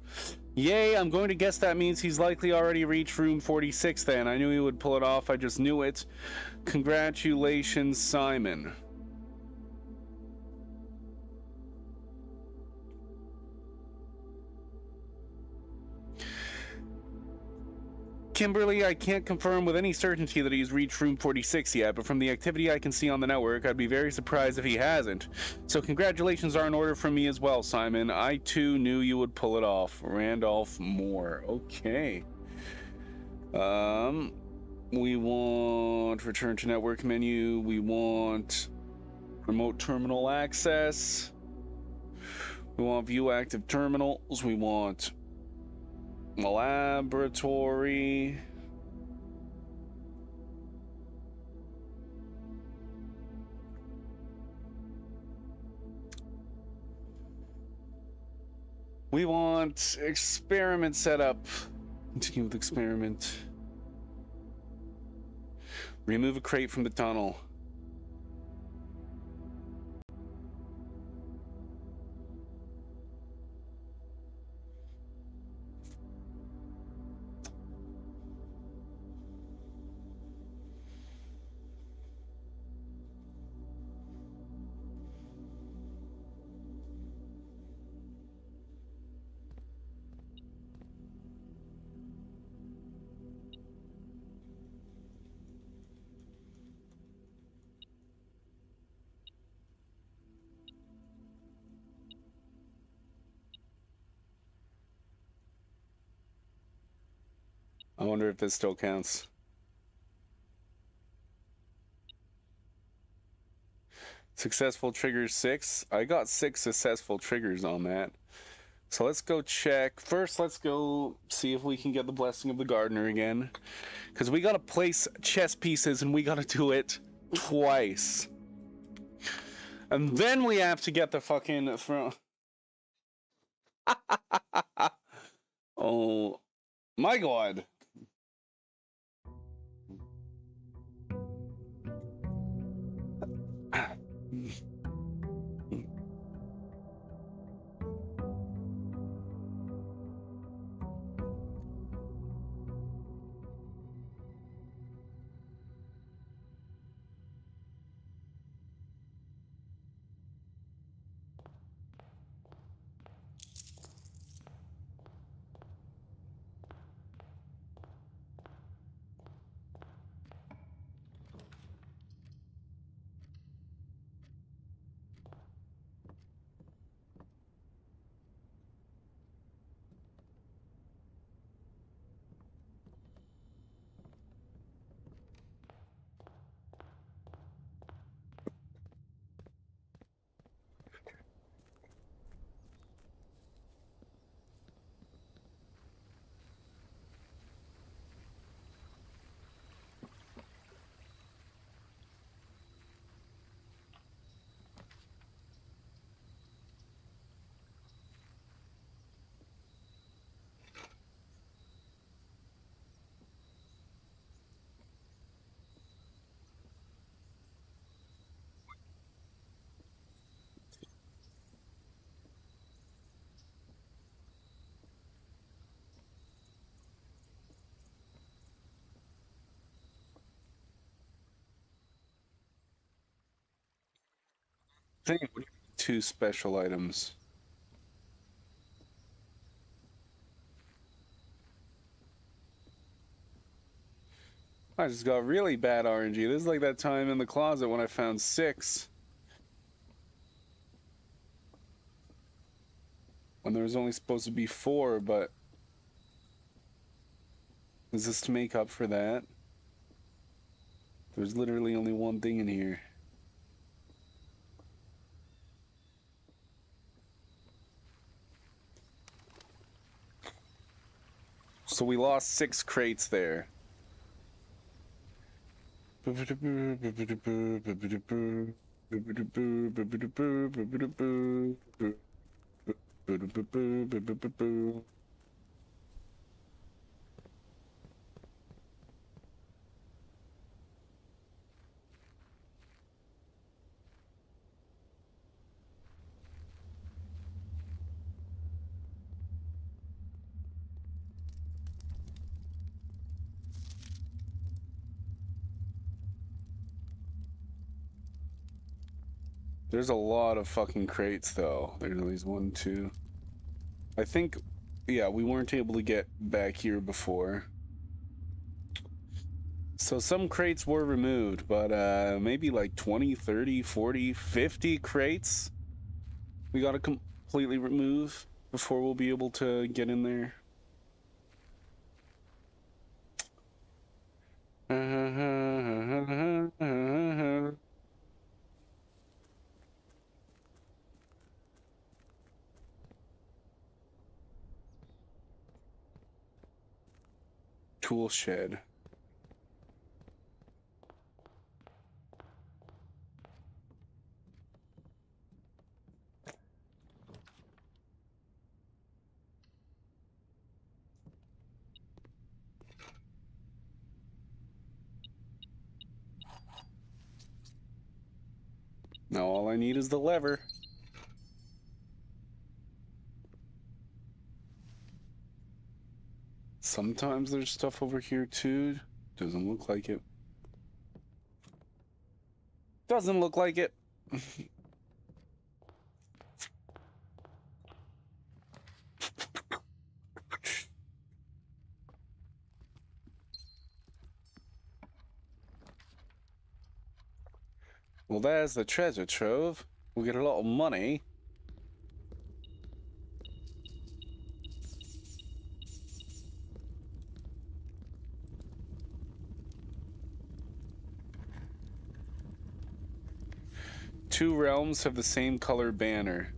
S1: Yay! I'm going to guess that means he's likely already reached room 46. Then I knew he would pull it off. I just knew it. Congratulations, Simon. Kimberly, I can't confirm with any certainty that he's reached room 46 yet, but from the activity I can see on the network, I'd be very surprised if he hasn't. So congratulations are in order from me as well, Simon. I too knew you would pull it off. Randolph Moore. Okay. We want return to network menu. We want remote terminal access. We want view active terminals. We want laboratory. We want experiment setup. Continue with experiment. Remove a crate from the tunnel. I wonder if this still counts. Successful triggers 6. I got 6 successful triggers on that. So let's go check. First, let's go see if we can get the blessing of the gardener again. Because we got to place chess pieces and we got to do it twice. And then we have to get the fucking throne. Oh my god. Think 2 special items. I just got really bad RNG. This is like that time in the closet when I found 6. When there was only supposed to be 4, but is this to make up for that? There's literally only one thing in here. So we lost 6 crates there. There's a lot of fucking crates, though. There's at least 1, 2. I think, yeah, we weren't able to get back here before. So some crates were removed, but maybe like 20, 30, 40, 50 crates we gotta completely remove before we'll be able to get in there. Tool shed. Now all I need is the lever. Sometimes there's stuff over here too. Doesn't look like it. Doesn't look like it. Well, there's the treasure trove. We'll get a lot of money. Two realms have the same color banner.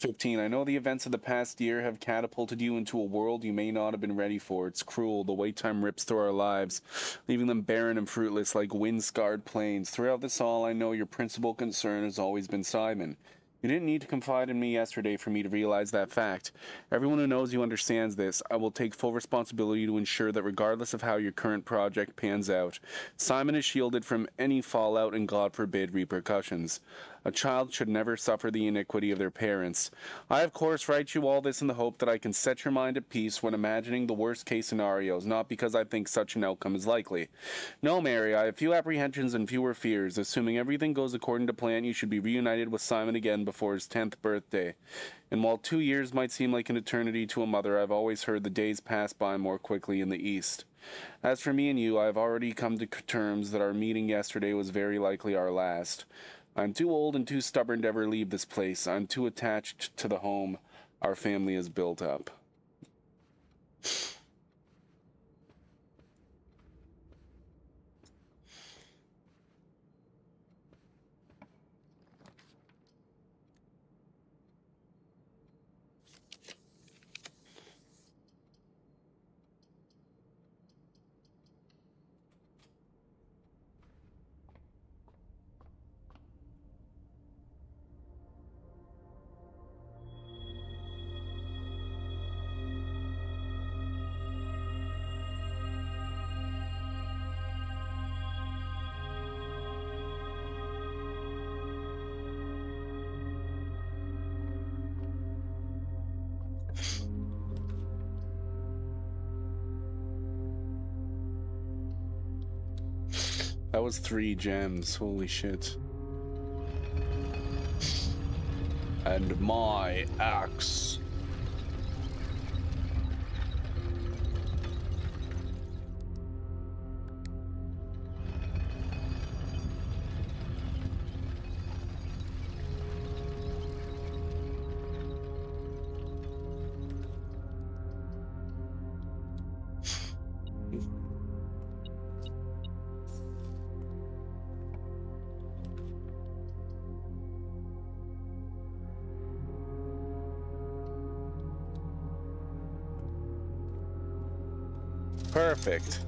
S1: 15. I know the events of the past year have catapulted you into a world you may not have been ready for. It's cruel, the way time rips through our lives, leaving them barren and fruitless like wind-scarred plains. Throughout this all, I know your principal concern has always been Simon. You didn't need to confide in me yesterday for me to realize that fact. Everyone who knows you understands this. I will take full responsibility to ensure that regardless of how your current project pans out, Simon is shielded from any fallout and, God forbid, repercussions. A child should never suffer the iniquity of their parents. I, of course, write you all this in the hope that I can set your mind at peace when imagining the worst-case scenarios, not because I think such an outcome is likely. No, Mary, I have few apprehensions and fewer fears. Assuming everything goes according to plan, you should be reunited with Simon again before his 10th birthday. And while 2 years might seem like an eternity to a mother, I've always heard the days pass by more quickly in the East. As for me and you, I have already come to terms that our meeting yesterday was very likely our last. I'm too old and too stubborn to ever leave this place. I'm too attached to the home our family has built up. That was 3 gems. Holy shit. And my axe. Perfect.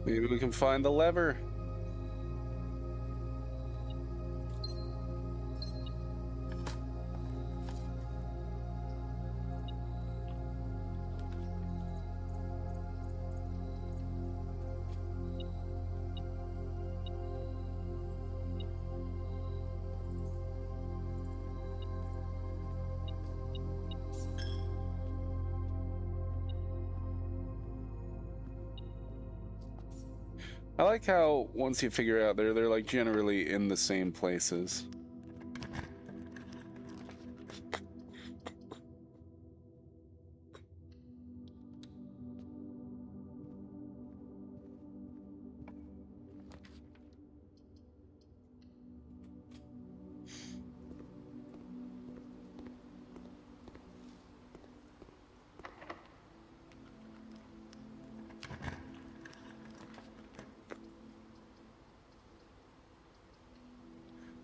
S1: Maybe we can find the lever. I like how once you figure out they're like generally in the same places.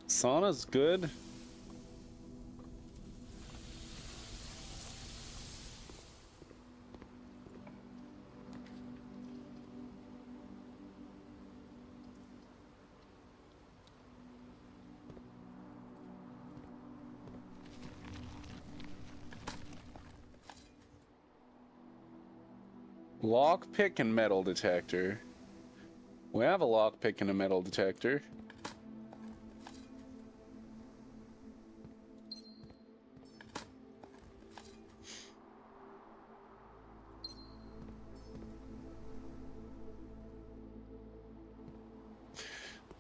S1: Sauna's good. Lockpick and metal detector. We have a lockpick and a metal detector.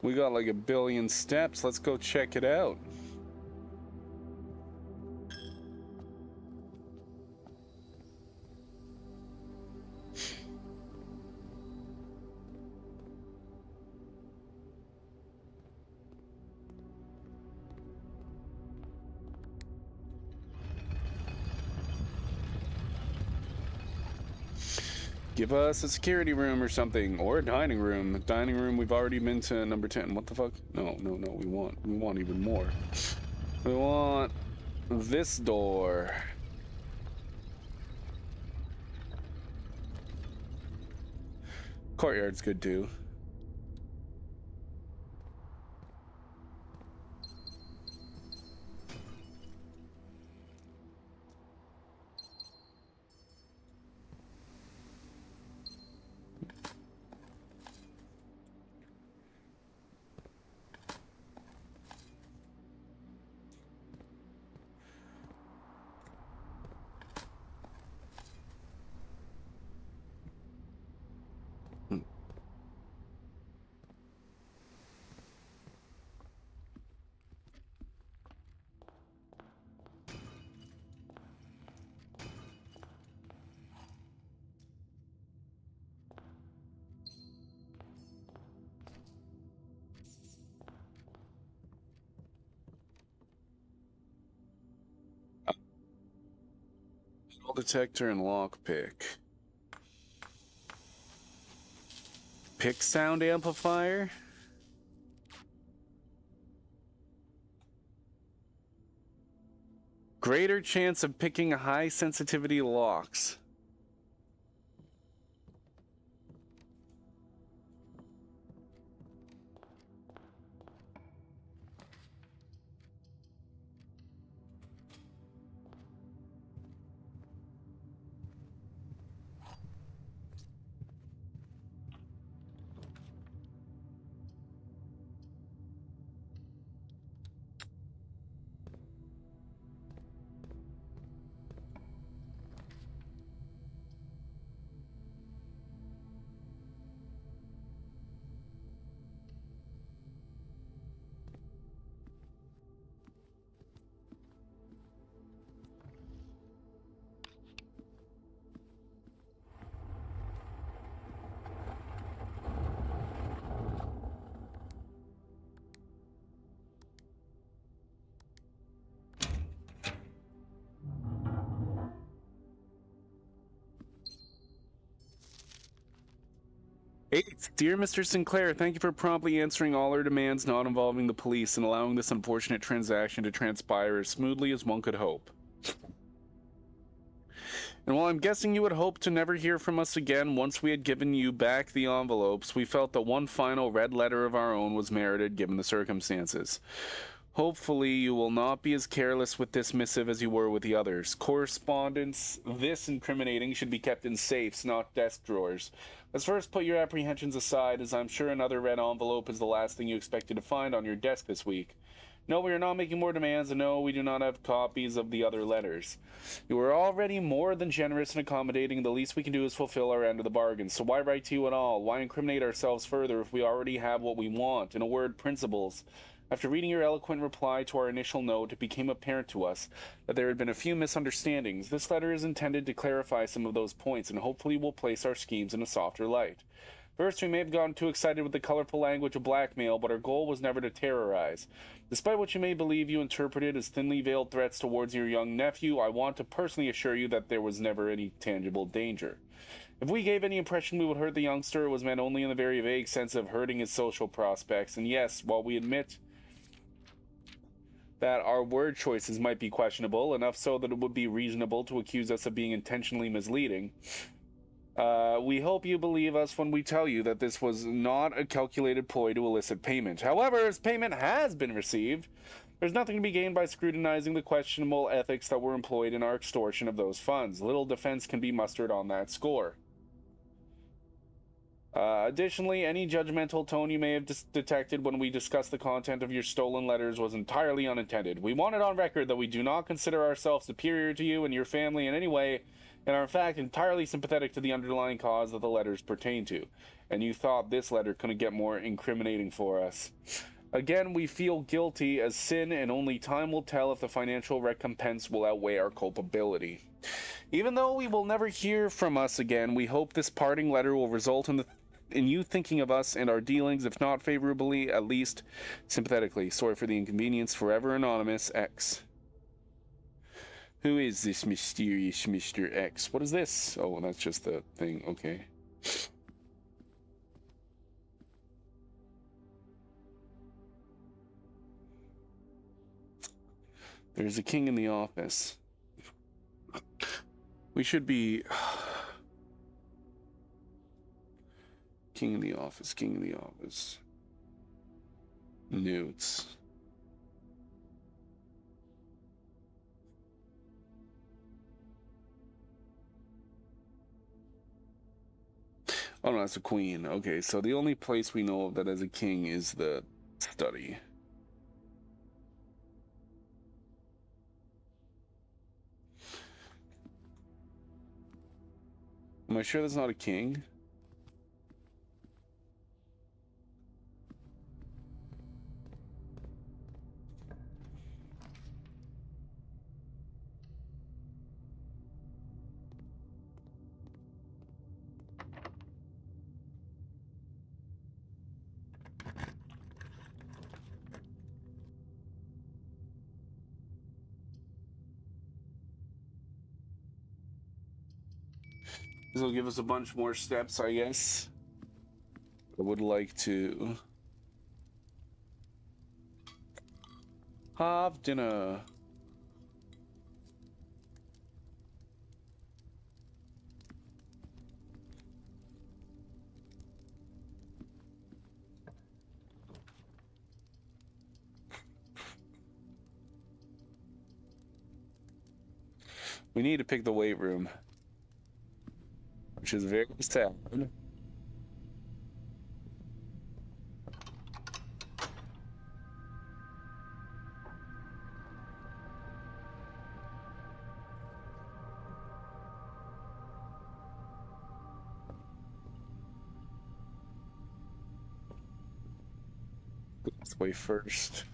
S1: We got like 1 billion steps. Let's go check it out. Give us a security room or something, or a dining room. Dining room, we've already been to number 10. What the fuck? No, no, no, we want even more. We want this door. Courtyard's good too. Metal detector and lockpick. Pick sound amplifier. Greater chance of picking high sensitivity locks. Eighth, dear Mr. Sinclair, thank you for promptly answering all our demands not involving the police and allowing this unfortunate transaction to transpire as smoothly as one could hope. And while I'm guessing you would hope to never hear from us again once we had given you back the envelopes, we felt that one final red letter of our own was merited given the circumstances. Hopefully, you will not be as careless with this missive as you were with the others. Correspondence this incriminating should be kept in safes, not desk drawers. Let's first put your apprehensions aside, as I'm sure another red envelope is the last thing you expected to find on your desk this week. No, we are not making more demands, and no, we do not have copies of the other letters. You are already more than generous and accommodating, and the least we can do is fulfill our end of the bargain. So why write to you at all? Why incriminate ourselves further if we already have what we want? In a word, principles. After reading your eloquent reply to our initial note, it became apparent to us that there had been a few misunderstandings. This letter is intended to clarify some of those points, and hopefully will place our schemes in a softer light. First, we may have gotten too excited with the colorful language of blackmail, but our goal was never to terrorize. Despite what you may believe you interpreted as thinly veiled threats towards your young nephew, I want to personally assure you that there was never any tangible danger. If we gave any impression we would hurt the youngster, it was meant only in the very vague sense of hurting his social prospects. And yes, while we admit that our word choices might be questionable, enough so that it would be reasonable to accuse us of being intentionally misleading, we hope you believe us when we tell you that this was not a calculated ploy to elicit payment. However, as payment has been received, there's nothing to be gained by scrutinizing the questionable ethics that were employed in our extortion of those funds. Little defense can be mustered on that score. Additionally, any judgmental tone you may have detected when we discussed the content of your stolen letters was entirely unintended. We want it on record that we do not consider ourselves superior to you and your family in any way, and are in fact entirely sympathetic to the underlying cause that the letters pertain to. And you thought this letter couldn't get more incriminating for us. Again, we feel guilty as sin, and only time will tell if the financial recompense will outweigh our culpability. Even though we will never hear from us again, we hope this parting letter will result in you thinking of us and our dealings, if not favorably, at least sympathetically. Sorry for the inconvenience. Forever Anonymous X. Who is this mysterious Mr. X? What is this? Oh, that's just the thing. Okay. There's a king in the office. We should be... King in the office, king in the office. Newts. Oh no, that's a queen. Okay, so the only place we know of that has a king is the study. Am I sure there's not a king? This will give us a bunch more steps, I guess. I would like to have dinner. We need to pick the weight room, which is very sad. Let's wait first.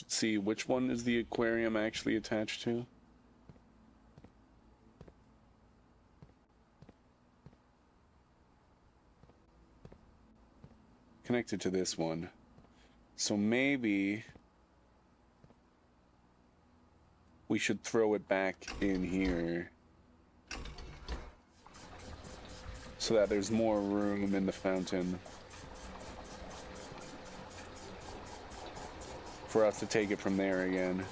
S1: See which one is the aquarium actually attached to. Connected to this one. So maybe we should throw it back in here so that there's more room in the fountain for us to take it from there again.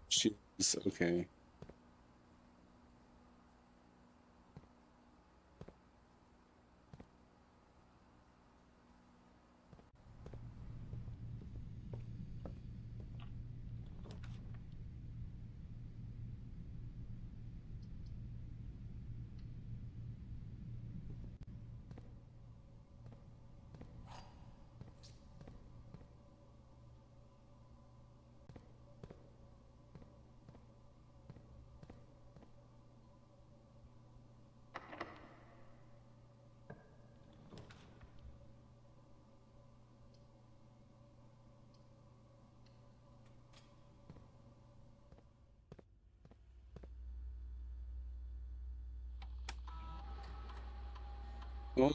S1: Jeez, okay. Oh,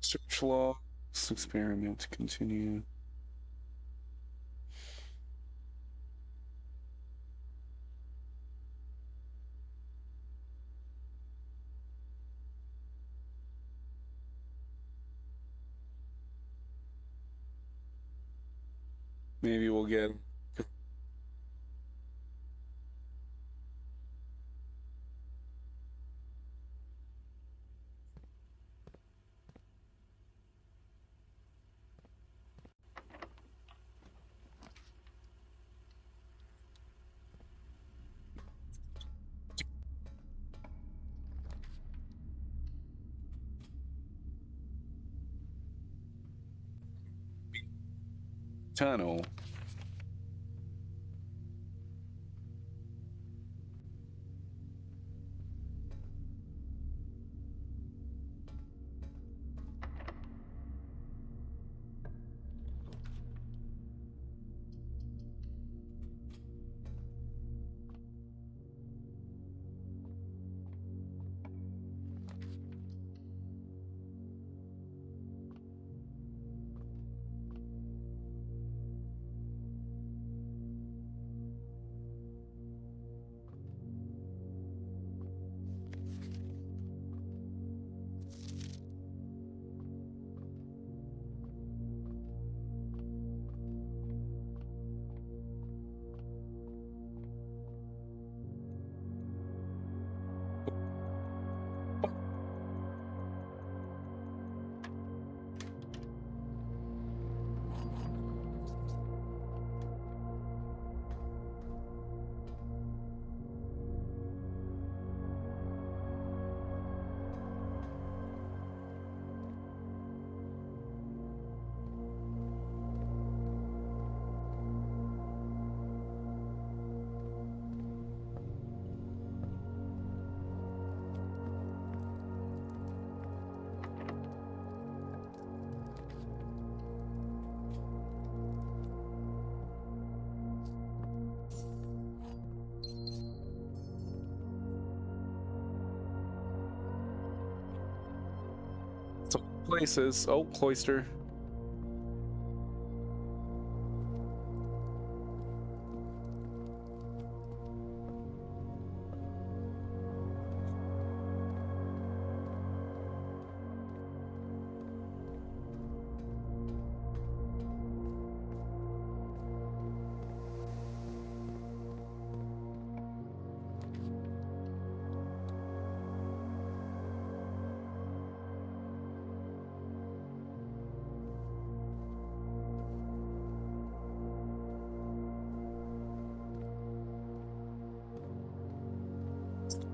S1: search logs, experiment, continue. Maybe we'll get tunnel. So places. Oh, cloister.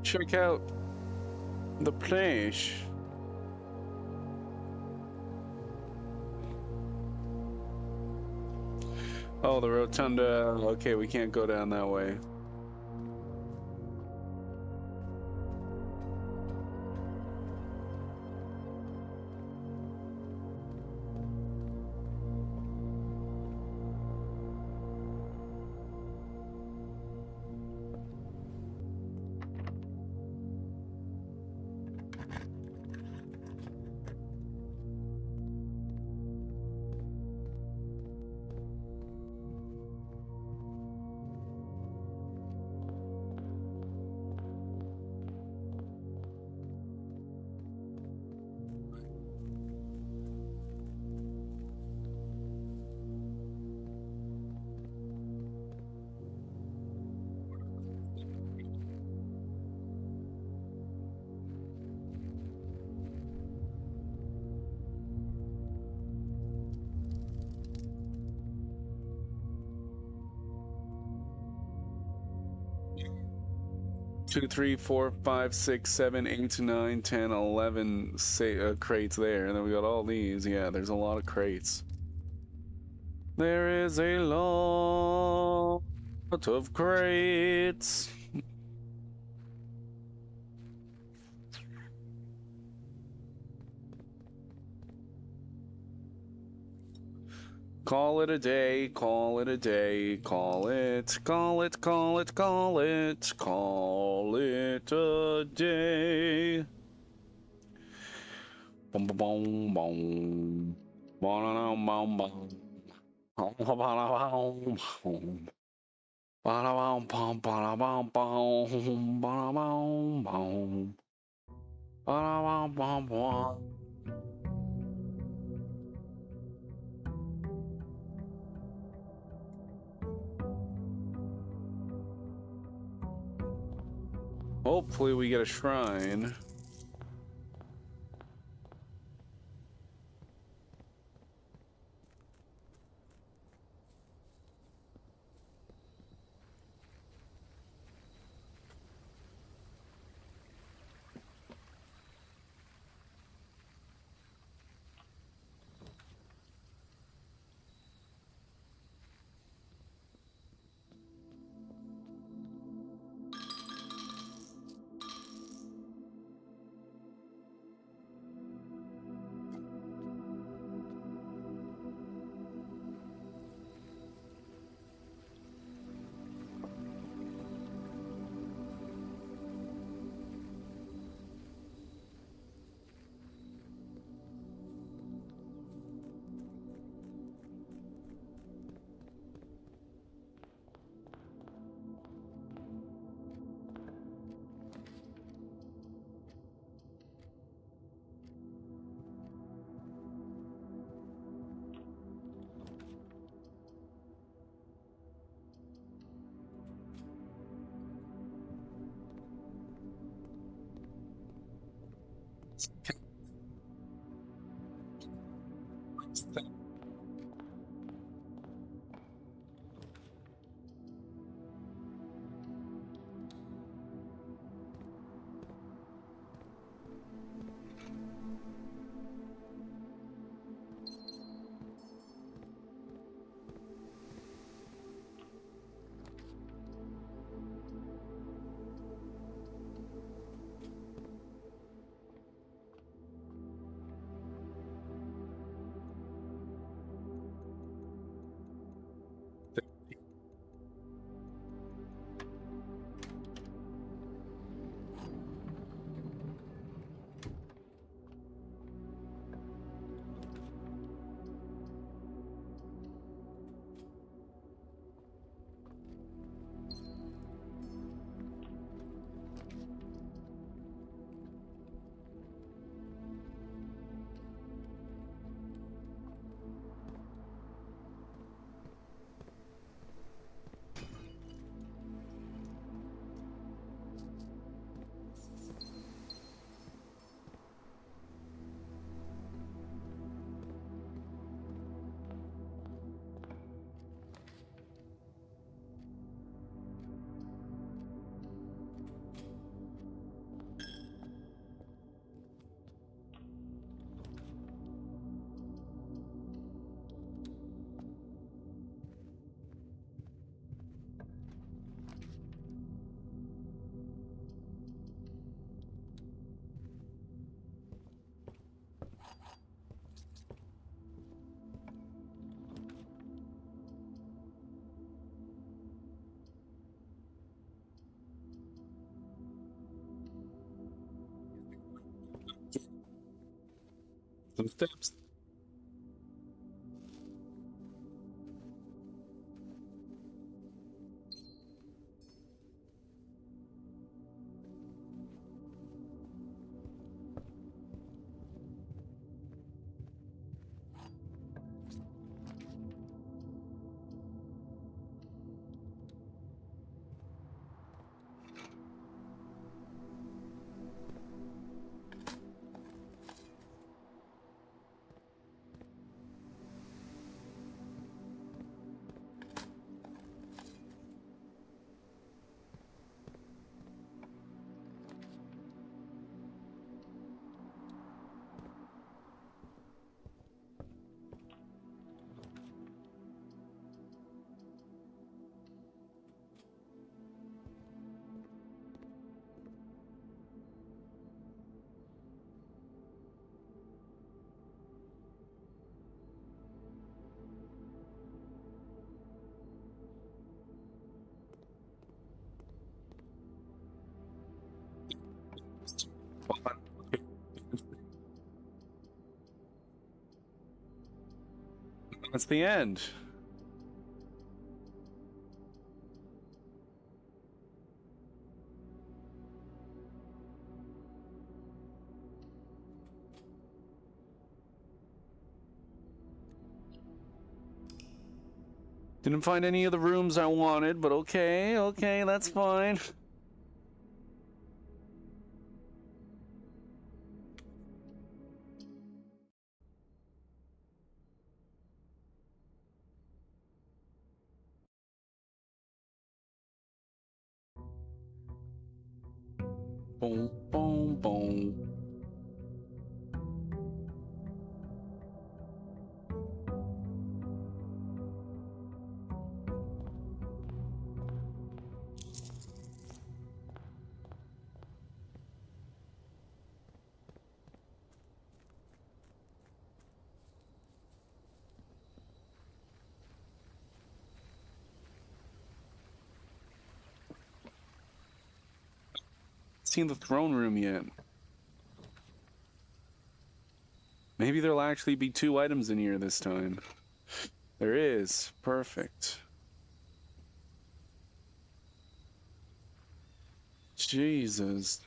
S1: Check out the place. Oh, the rotunda. Okay, we can't go down that way. 2, 3, 4, 5, 6, 7, 8, 9, 10, 11 crates there. And then we got all these. Yeah, there's a lot of crates. There is a lot of crates. Call it a day, call it a day, call it a day. Boom, boom, boom, boom. Boom, boom, boom. Boom, boom, boom, boom. Ba-da-bum, bum, ba-da-bum, bum, ba-da-bum, bum. Ba-da-bum, bum, bum. Hopefully we get a shrine. Some steps. That's the end. Didn't find any of the rooms I wanted, but okay, that's fine. Boom, boom, boom. Seen the throne room yet? Maybe there'll actually be 2 items in here this time. There is. Perfect. Jesus.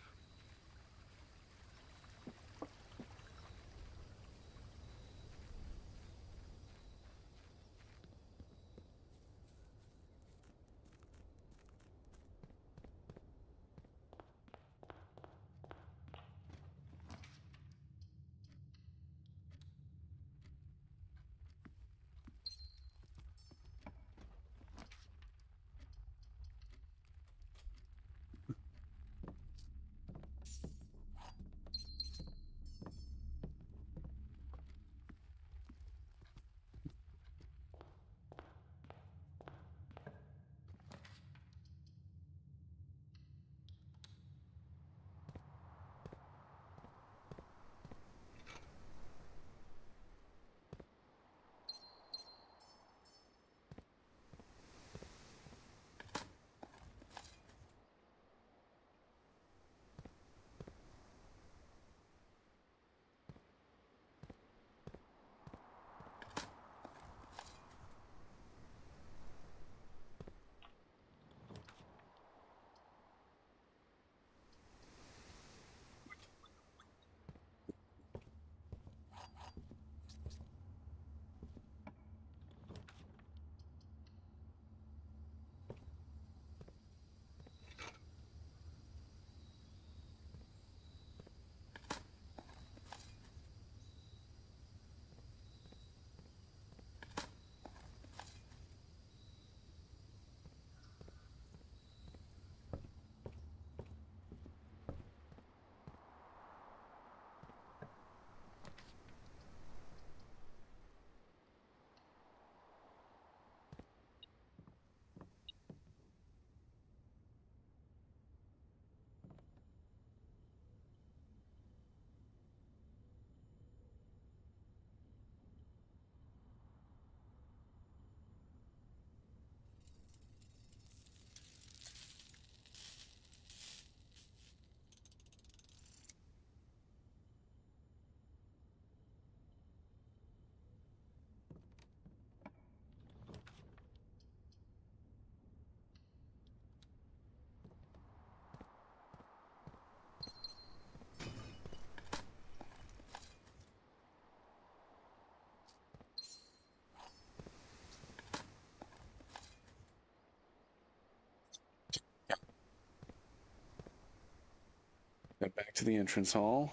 S1: Got back to the entrance hall.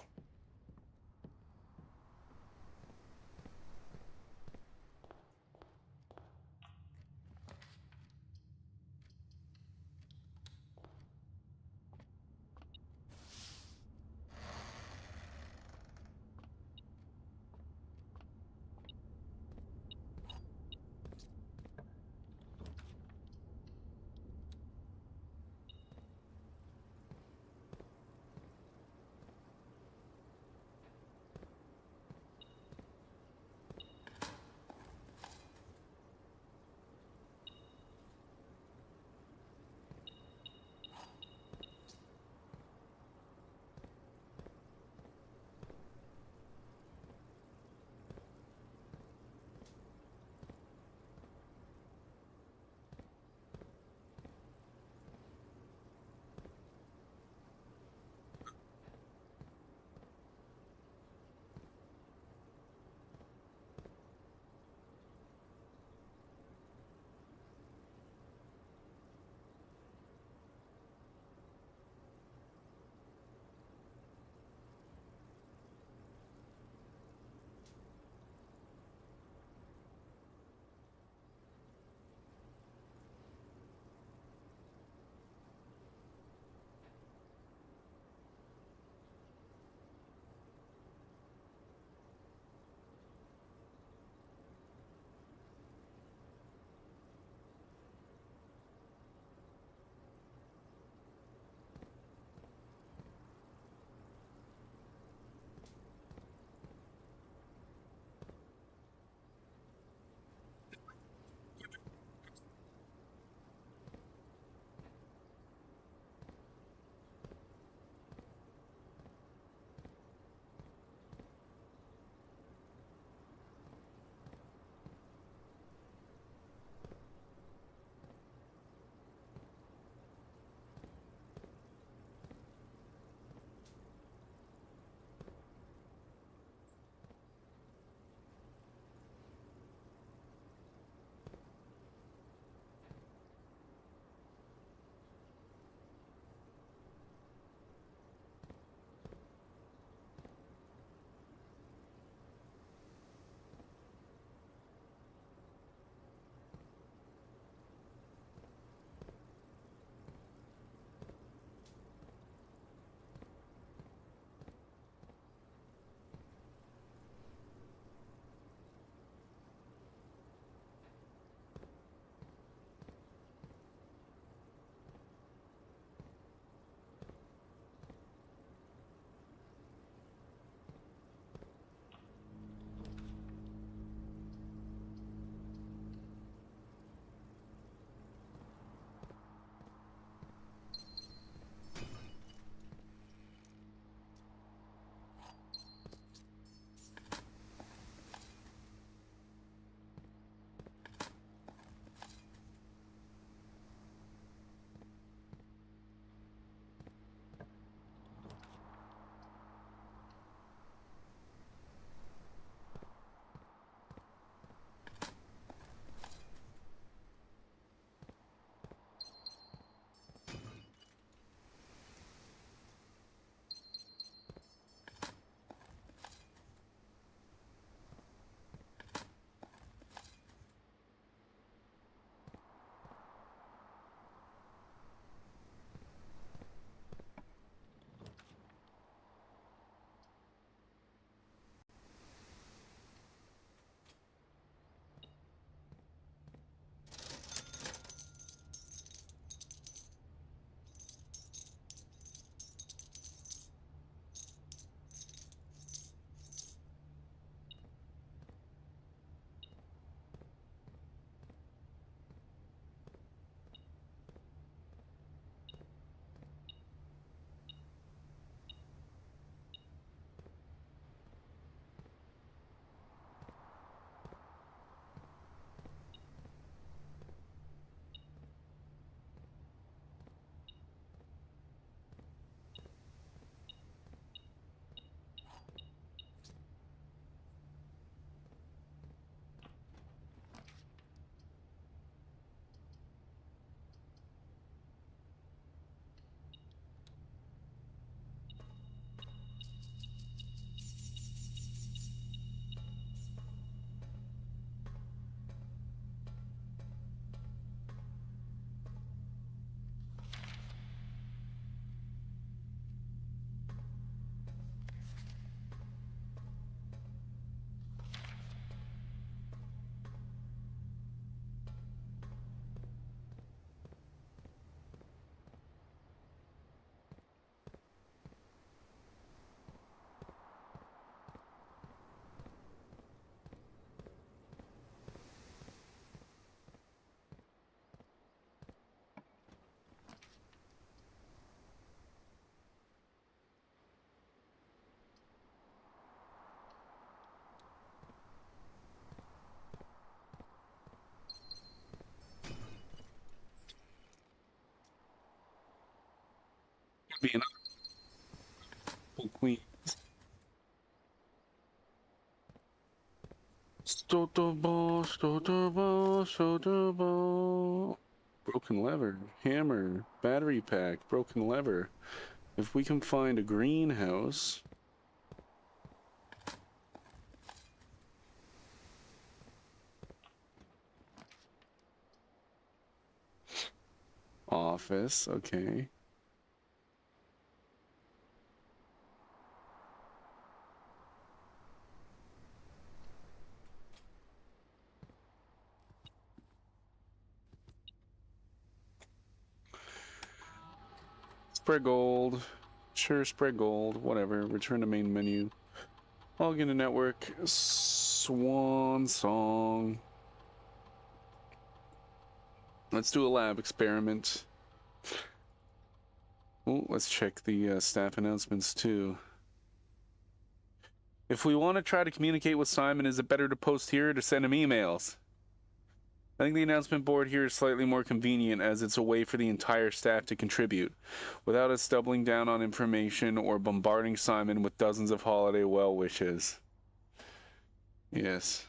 S1: being queen. Broken lever, hammer, battery pack, broken lever. If we can find a greenhouse. Office, okay. Spread gold. Sure, spread gold. Whatever. Return to main menu. Log into network. Swan song. Let's do a lab experiment. Oh, let's check the staff announcements too. If we want to try to communicate with Simon, is it better to post here or to send him emails? I think the announcement board here is slightly more convenient as it's a way for the entire staff to contribute, without us doubling down on information or bombarding Simon with dozens of holiday well wishes. Yes.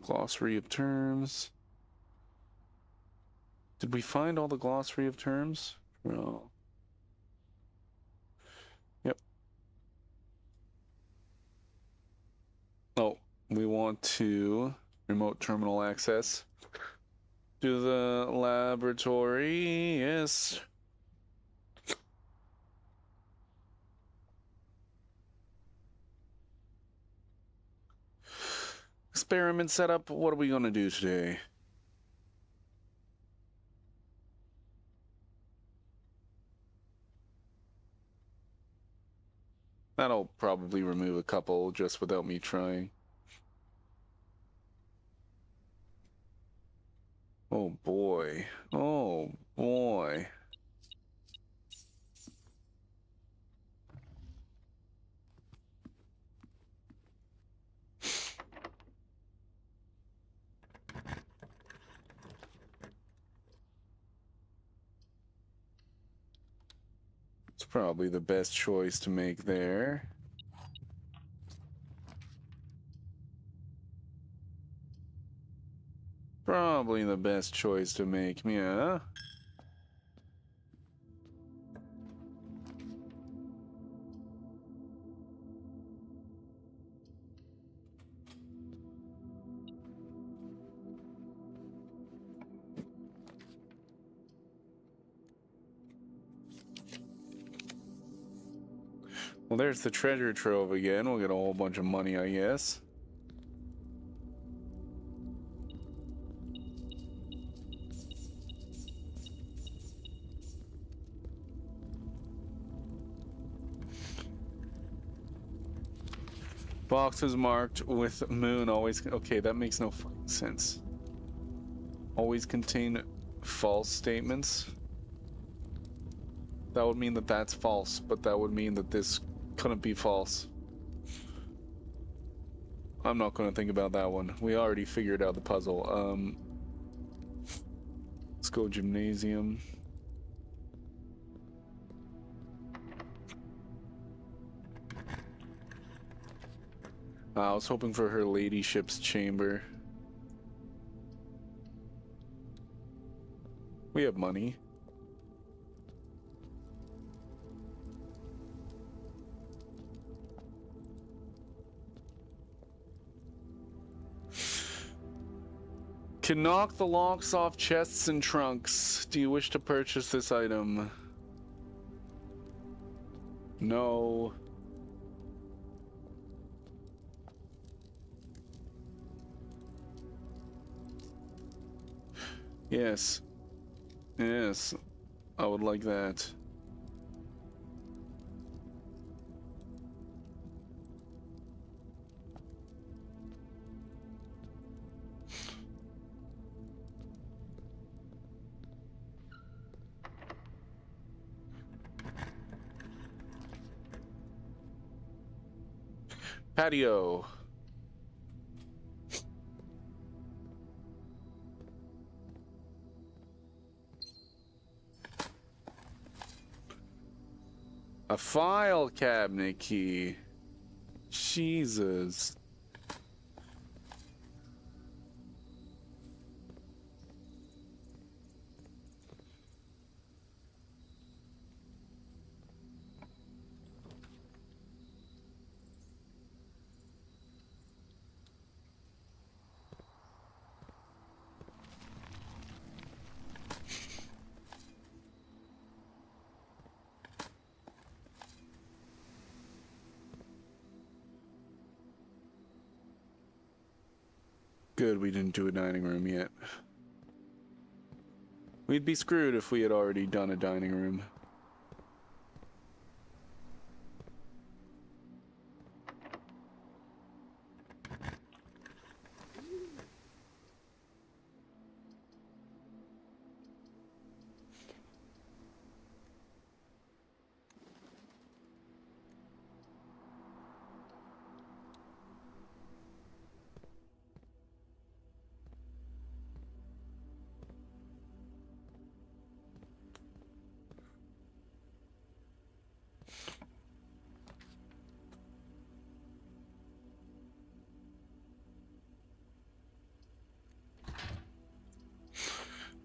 S1: Glossary of terms. Did we find all the glossary of terms? No. Yep. Oh, we want to remote terminal access to the laboratory. Yes. Experiment setup. What are we going to do today? That'll probably remove a couple just without me trying. Oh boy. Oh boy. It's probably the best choice to make there. Probably the best choice to make, yeah. Well, there's the treasure trove again. We'll get a whole bunch of money, I guess. Boxes marked with moon always... Okay, that makes no fucking sense. Always contain false statements. That would mean that that's false, but that would mean that this couldn't be false. I'm not going to think about that one. We already figured out the puzzle. Let's go gymnasium. I was hoping for her ladyship's chamber. We have money. Can knock the locks off chests and trunks. Do you wish to purchase this item? No. Yes. Yes. I would like that. Patio. A file cabinet key. Jesus. Good, we didn't do a dining room yet. We'd be screwed if we had already done a dining room.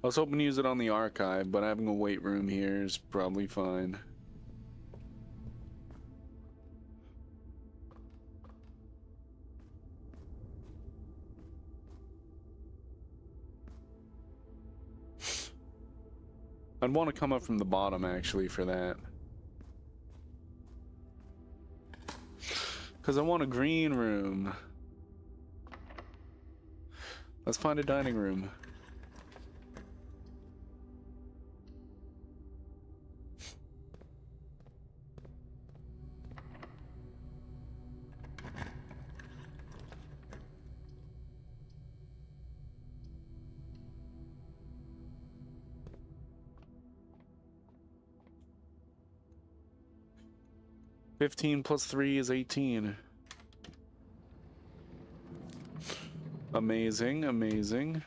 S1: I was hoping to use it on the archive, but having a weight room here is probably fine. I'd want to come up from the bottom, actually, for that. Because I want a green room. Let's find a dining room. $15 plus 3 is 18. Amazing, amazing.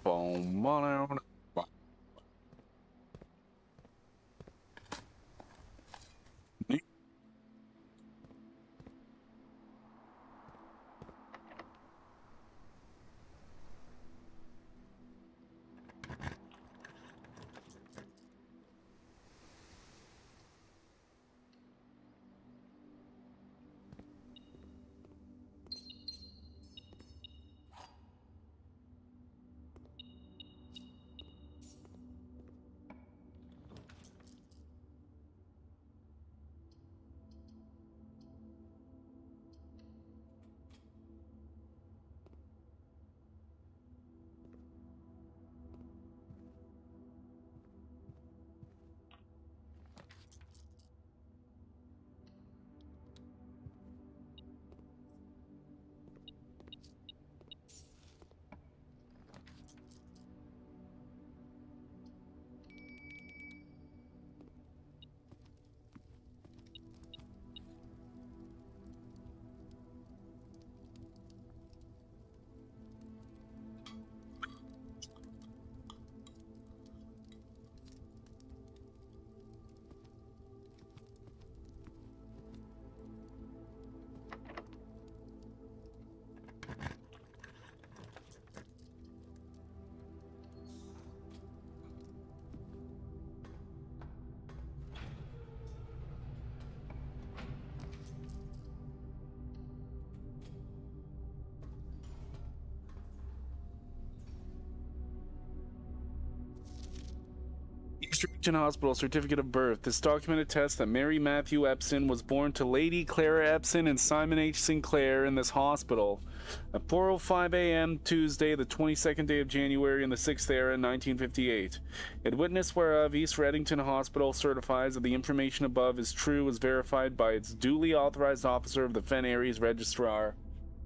S1: Boom, Restriction Hospital certificate of birth. This document attests that Mary Matthew Epson was born to Lady Clara Epson and Simon H. Sinclair in this hospital at 4:05 a.m. Tuesday, the 22nd day of January in the 6th era, 1958. In witness whereof, East Reddington Hospital certifies that the information above is true, as verified by its duly authorized officer of the Fen Aries Registrar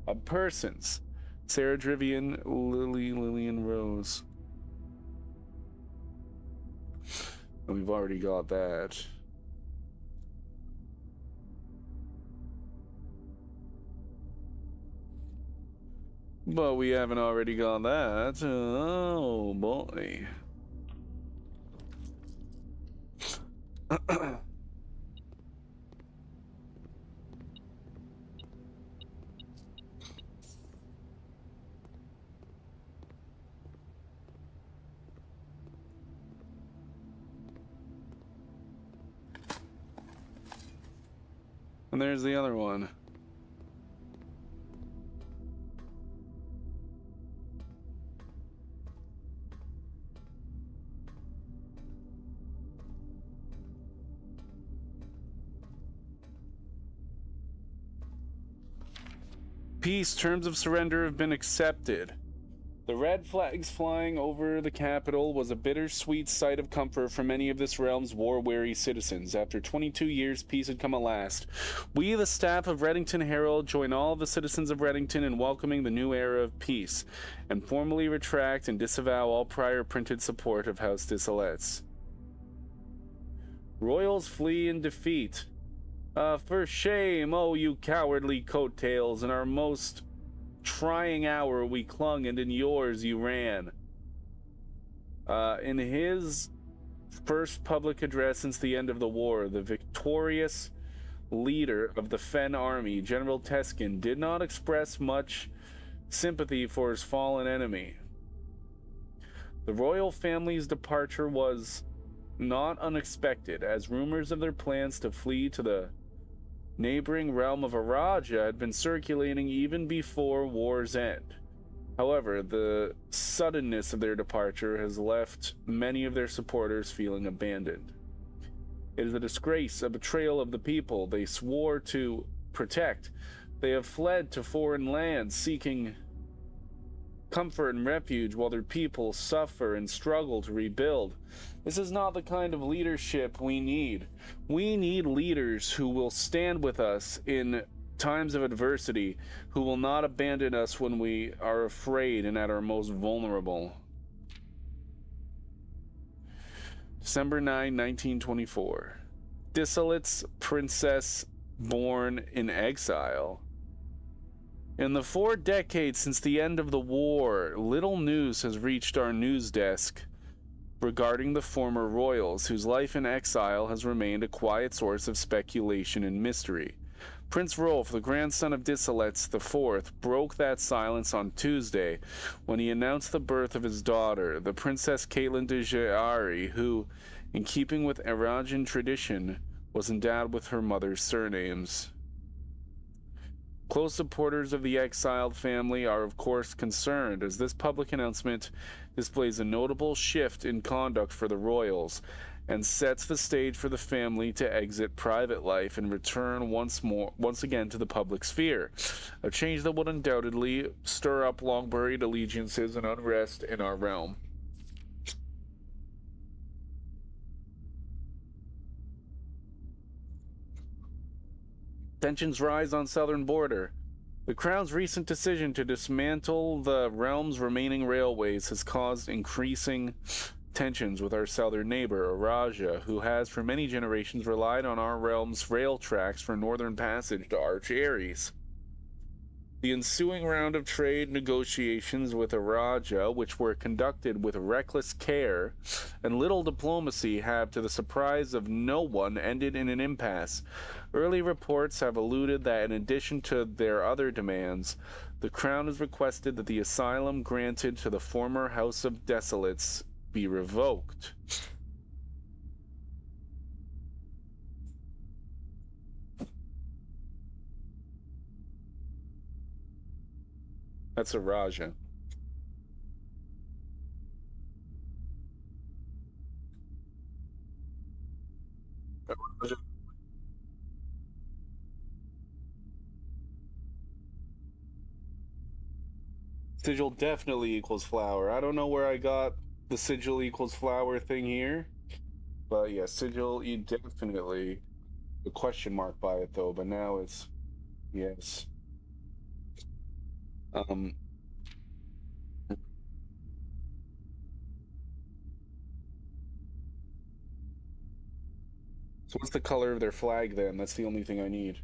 S1: of Persons, Sarah Drivian Lillian Rose. And we've already got that. But we haven't already got that. Oh boy. And there's the other one. Peace, terms of surrender have been accepted. The red flags flying over the capital was a bittersweet sight of comfort for many of this realm's war-weary citizens. After 22 years, peace had come at last. We, the staff of Reddington Herald, join all the citizens of Reddington in welcoming the new era of peace, and formally retract and disavow all prior printed support of House Dissolets. Royals flee in defeat. For shame, oh you cowardly coattails, in our most trying hour we clung, and in yours you ran. In his first public address since the end of the war, the victorious leader of the Fen army, General Teskin, did not express much sympathy for his fallen enemy. The royal family's departure was not unexpected, as rumors of their plans to flee to the neighboring realm of Araja had been circulating even before war's end. However, the suddenness of their departure has left many of their supporters feeling abandoned. It is a disgrace, a betrayal of the people they swore to protect. They have fled to foreign lands, seeking comfort and refuge while their people suffer and struggle to rebuild. This is not the kind of leadership we need. We need leaders who will stand with us in times of adversity, who will not abandon us when we are afraid and at our most vulnerable. December 9, 1924. Dissolut's princess born in exile. In the 4 decades since the end of the war, little news has reached our news desk regarding the former royals, whose life in exile has remained a quiet source of speculation and mystery. Prince Rolf, the grandson of Dissolets IV, broke that silence on Tuesday when he announced the birth of his daughter, the Princess Caitlin de Jari, who, in keeping with Arajan tradition, was endowed with her mother's surnames. Close supporters of the exiled family are of course concerned, as this public announcement displays a notable shift in conduct for the royals and sets the stage for the family to exit private life and return once again to the public sphere, a change that would undoubtedly stir up long-buried allegiances and unrest in our realm. Tensions rise on southern border. The Crown's recent decision to dismantle the realm's remaining railways has caused increasing tensions with our southern neighbor, Araja, who has for many generations relied on our realm's rail tracks for northern passage to Arch Aries. The ensuing round of trade negotiations with Araja, which were conducted with reckless care and little diplomacy, have, to the surprise of no one, ended in an impasse. Early reports have alluded that in addition to their other demands, the Crown has requested that the asylum granted to the former House of Desolates be revoked. That's Araja. Sigil definitely equals flower. I don't know where I got the sigil equals flower thing here. But yeah, sigil, you definitely a question mark by it though, but now it's yes. Um so what's the color of their flag then? That's the only thing I need.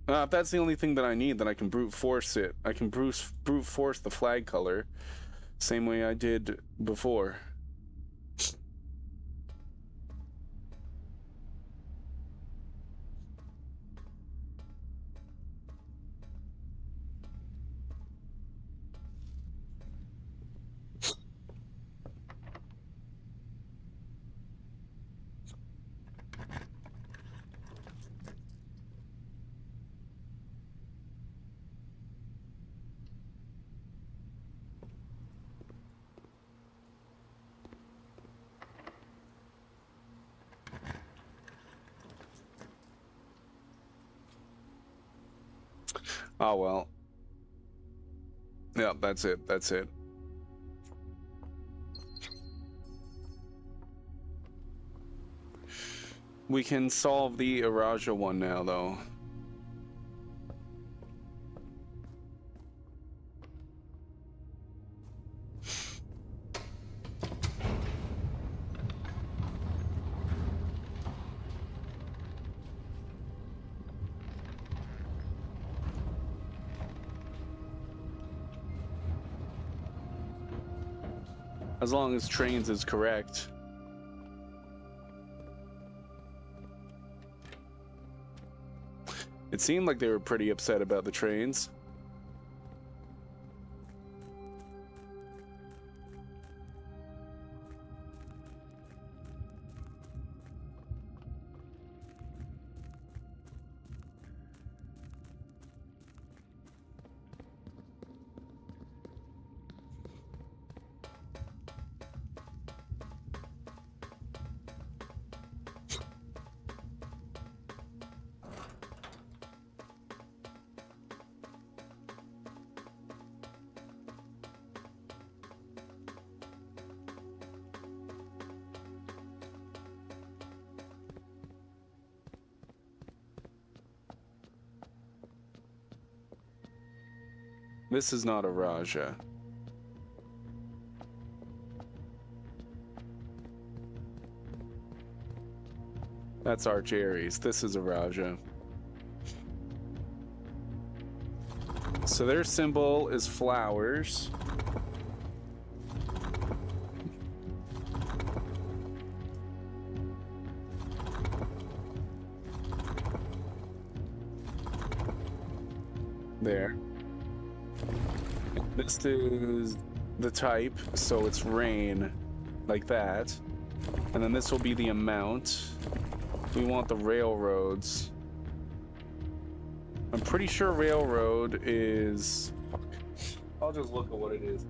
S1: If that's the only thing that I need, then I can brute force it. I can brute force the flag color, same way I did before. Oh well. Yeah, that's it. That's it. We can solve the Araja one now, though. As long as trains is correct. It seemed like they were pretty upset about the trains. This is not a Raja. That's Arch Aries. This is a Raja. So their symbol is flowers. There. This is the type, so it's rain, like that. And then this will be the amount. We want the railroads. I'm pretty sure railroad is... Fuck. I'll just look at what it is.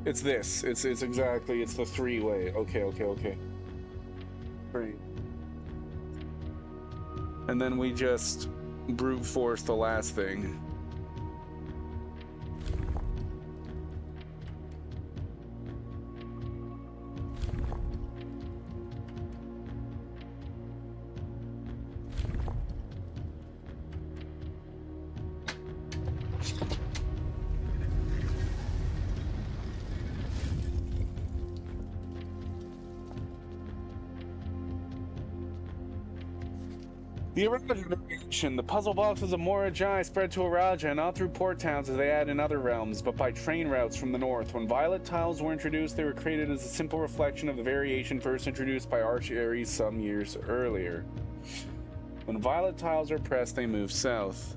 S1: It's this. It's exactly, it's the three-way. Okay. Great. And then we just brute force the last thing. The Araja variation. The puzzle boxes of Morajai spread to Araja, not through port towns as they had in other realms, but by train routes from the north. When violet tiles were introduced, they were created as a simple reflection of the variation first introduced by Arch Aries some years earlier. When violet tiles are pressed, they move south.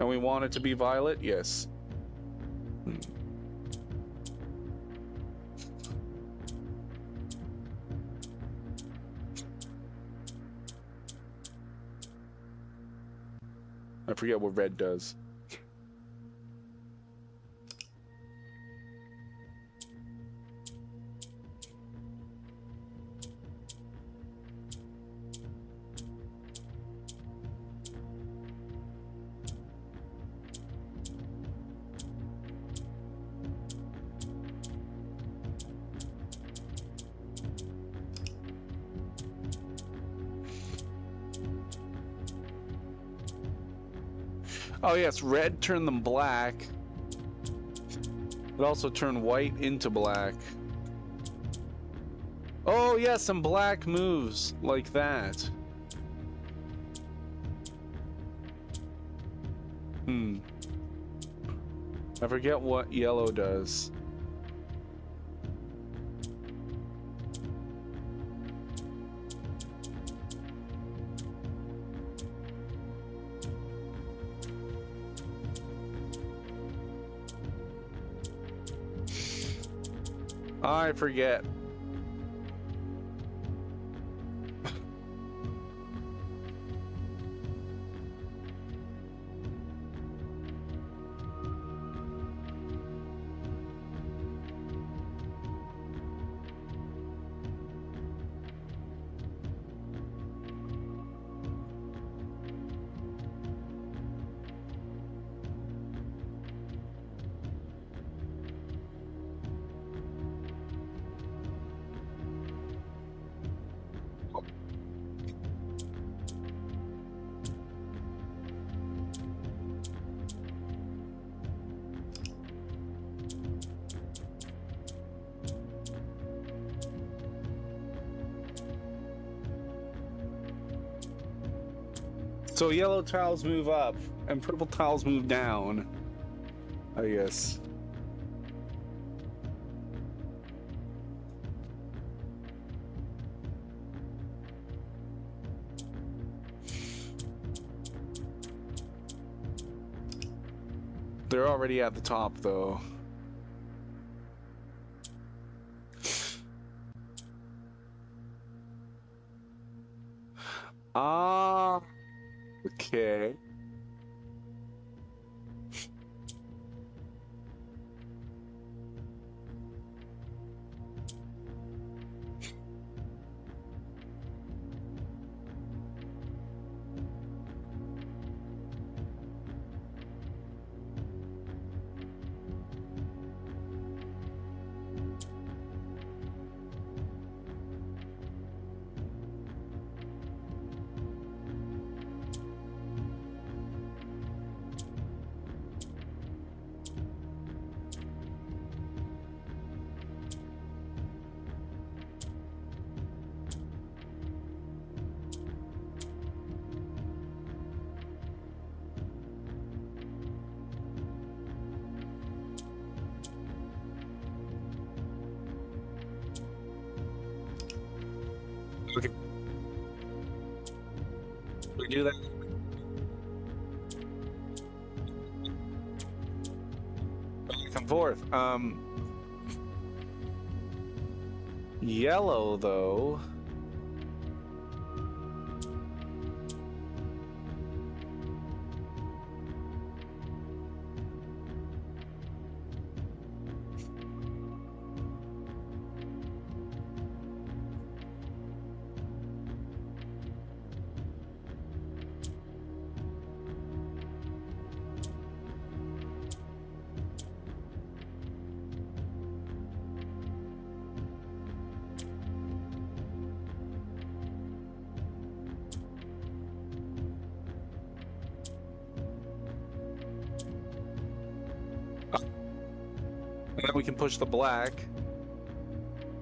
S1: And we want it to be violet? Yes. I forget what red does. Oh yes, red turned them black. It also turned white into black. Oh yes, and black moves like that. I forget what yellow does. I forget. So yellow tiles move up, and purple tiles move down. I guess. They're already at the top, though. Ah, okay. Okay. We do that. Back and forth. Yellow, though. And then we can push the black.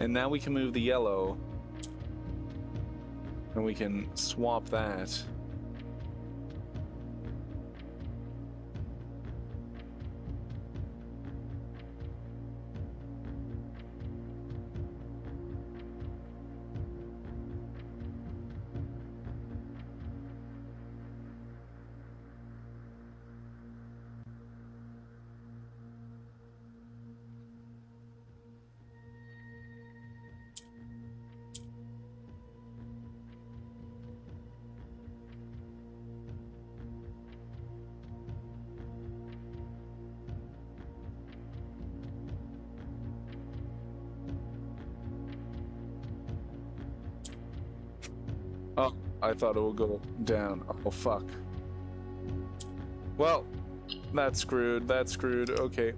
S1: And now we can move the yellow. And we can swap that. I thought it would go down. Oh, fuck. Well, that's screwed. That's screwed. Okay.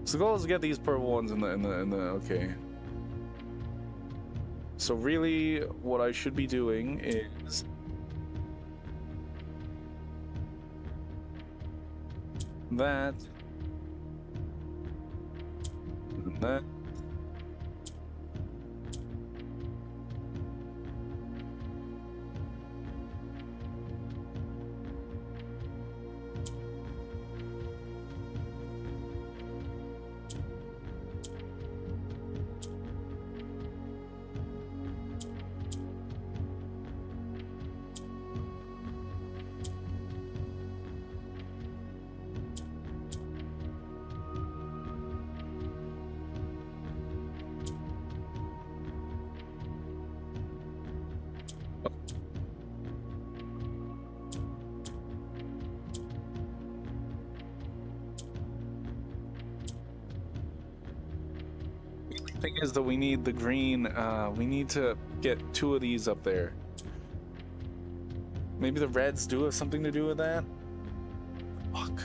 S1: So the goal is to get these purple ones in the okay. So really, what I should be doing is that and that. Thing is that we need the green, we need to get 2 of these up there. Maybe the reds do have something to do with that? Fuck.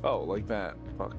S1: Oh, like that. Fuck.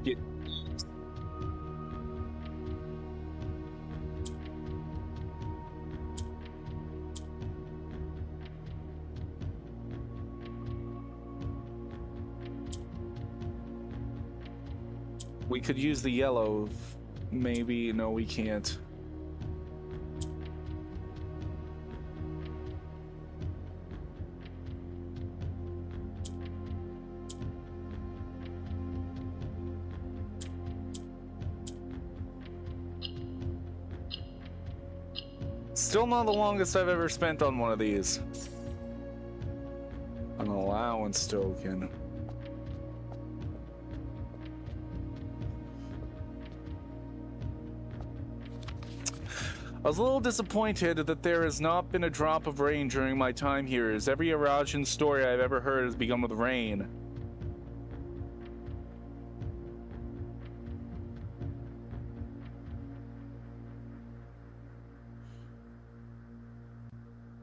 S1: Yeah. We could use the yellow. Maybe. No, we can't. Still not the longest I've ever spent on one of these. An allowance token. I was a little disappointed that there has not been a drop of rain during my time here, as every Eurasian story I've ever heard has begun with rain.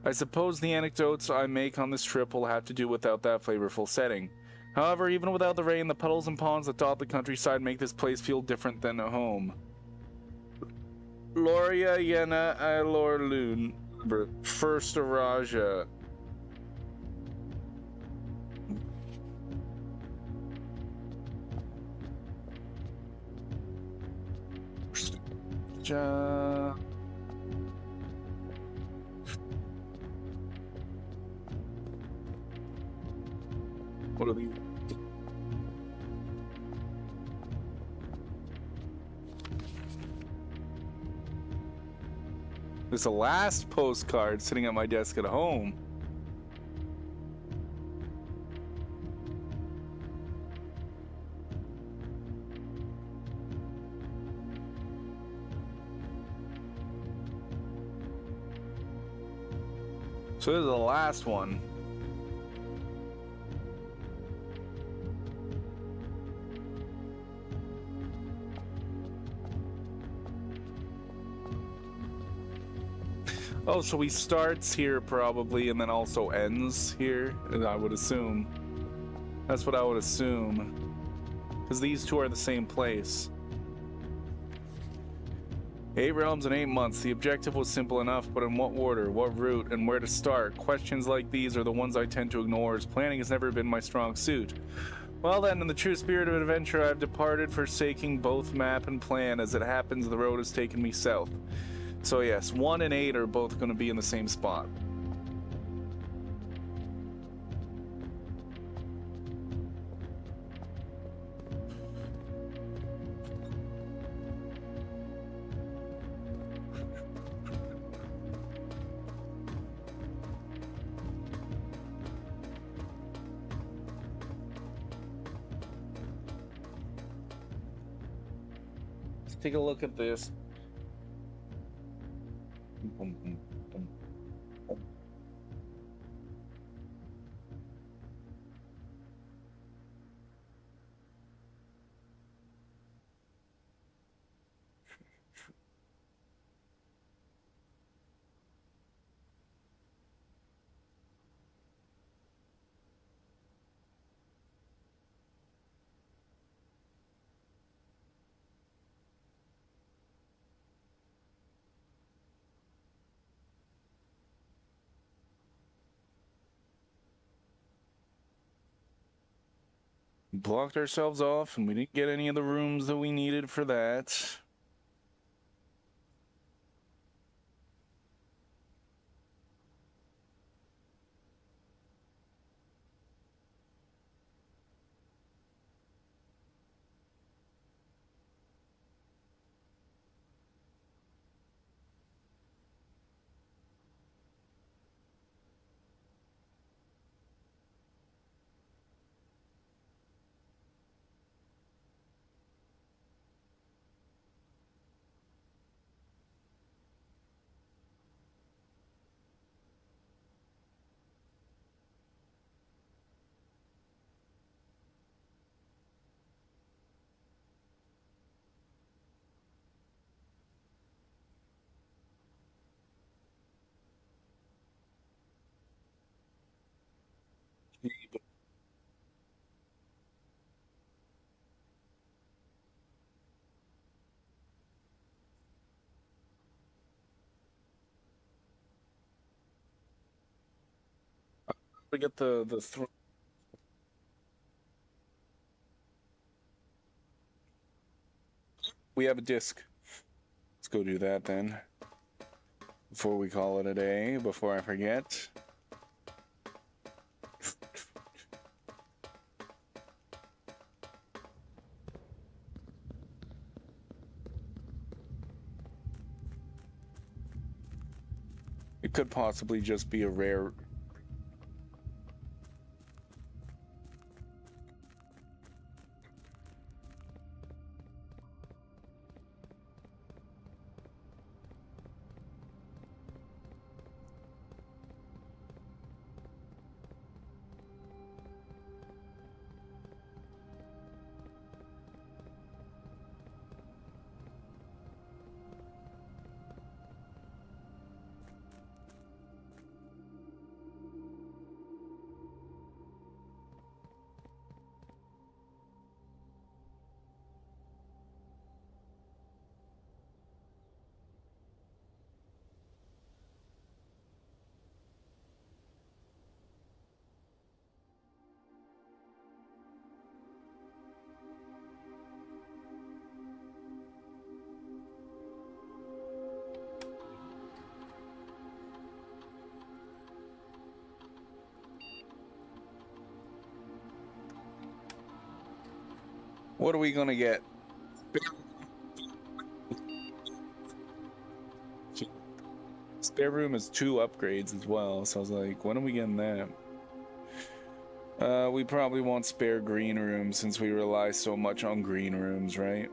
S1: I suppose the anecdotes I make on this trip will have to do without that flavorful setting. However, even without the rain, the puddles and ponds that dot the countryside make this place feel different than a home. Loria Yena Ilor Loon. First Araja. What are these? There's the last postcard sitting at my desk at home. So this is the last one. Oh, so he starts here probably and then also ends here, I would assume. That's what I would assume. Because these two are the same place. 8 realms in 8 months. The objective was simple enough, but in what order, what route, and where to start? Questions like these are the ones I tend to ignore, as planning has never been my strong suit. Well then, in the true spirit of adventure, I have departed, forsaking both map and plan. As it happens, the road has taken me south. So yes, 1 and 8 are both going to be in the same spot. Let's take a look at this. Blocked ourselves off, and we didn't get any of the rooms that we needed for that. We get the we have a disc. Let's go do that then. Before we call it a day, before I forget. It could possibly just be a rare. What are we gonna get? Their room is 2 upgrades as well, so I was like, when are we getting that? We probably want spare green rooms since we rely so much on green rooms, right?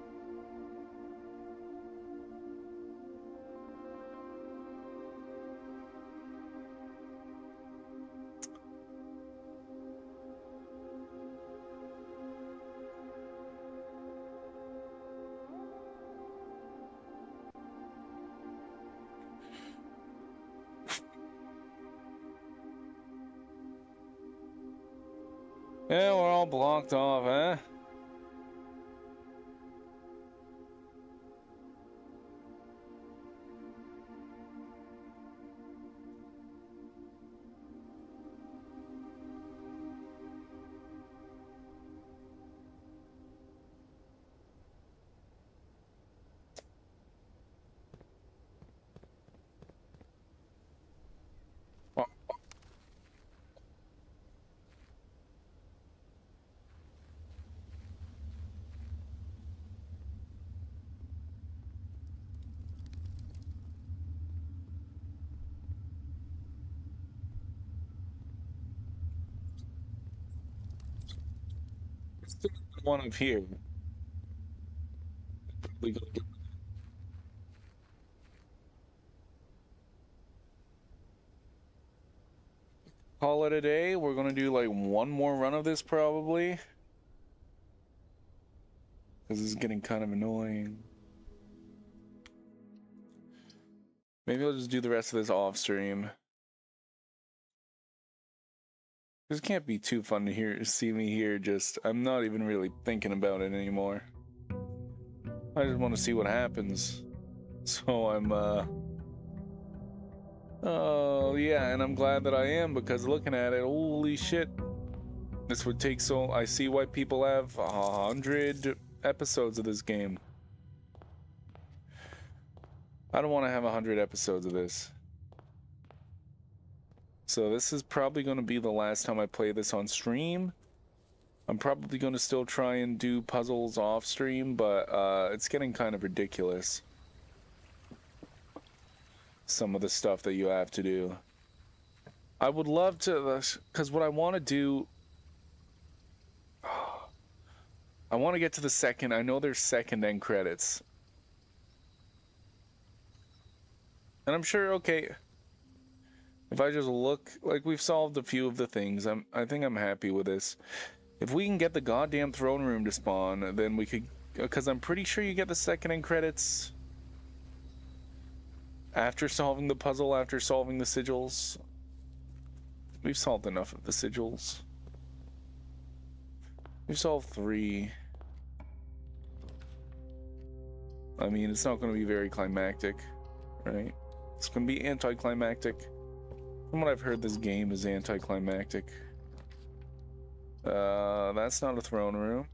S1: Yeah, we're all blocked off, huh? Still one up here. We go get- Call it a day. We're gonna do like one more run of this probably. Because this is getting kind of annoying. Maybe I'll just do the rest of this off stream. This can't be too fun to see me here. I'm not even really thinking about it anymore. I just want to see what happens. So oh yeah, and I'm glad that I am because looking at it, holy shit. This would take so, I see why people have 100 episodes of this game. I don't want to have 100 episodes of this. So this is probably going to be the last time I play this on stream. I'm probably going to still try and do puzzles off stream, but it's getting kind of ridiculous. Some of the stuff that you have to do. I would love to, because what I want to do, I want to get to the second, I know there's second end credits. And I'm sure, okay, if I just look, like we've solved a few of the things, I think I'm happy with this. If we can get the goddamn throne room to spawn, then we could, because I'm pretty sure you get the second end credits after solving the puzzle, after solving the sigils. We've solved enough of the sigils. We've solved 3. I mean, it's not going to be very climactic, right? It's going to be anticlimactic. From what I've heard, this game is anticlimactic. That's not a throne room.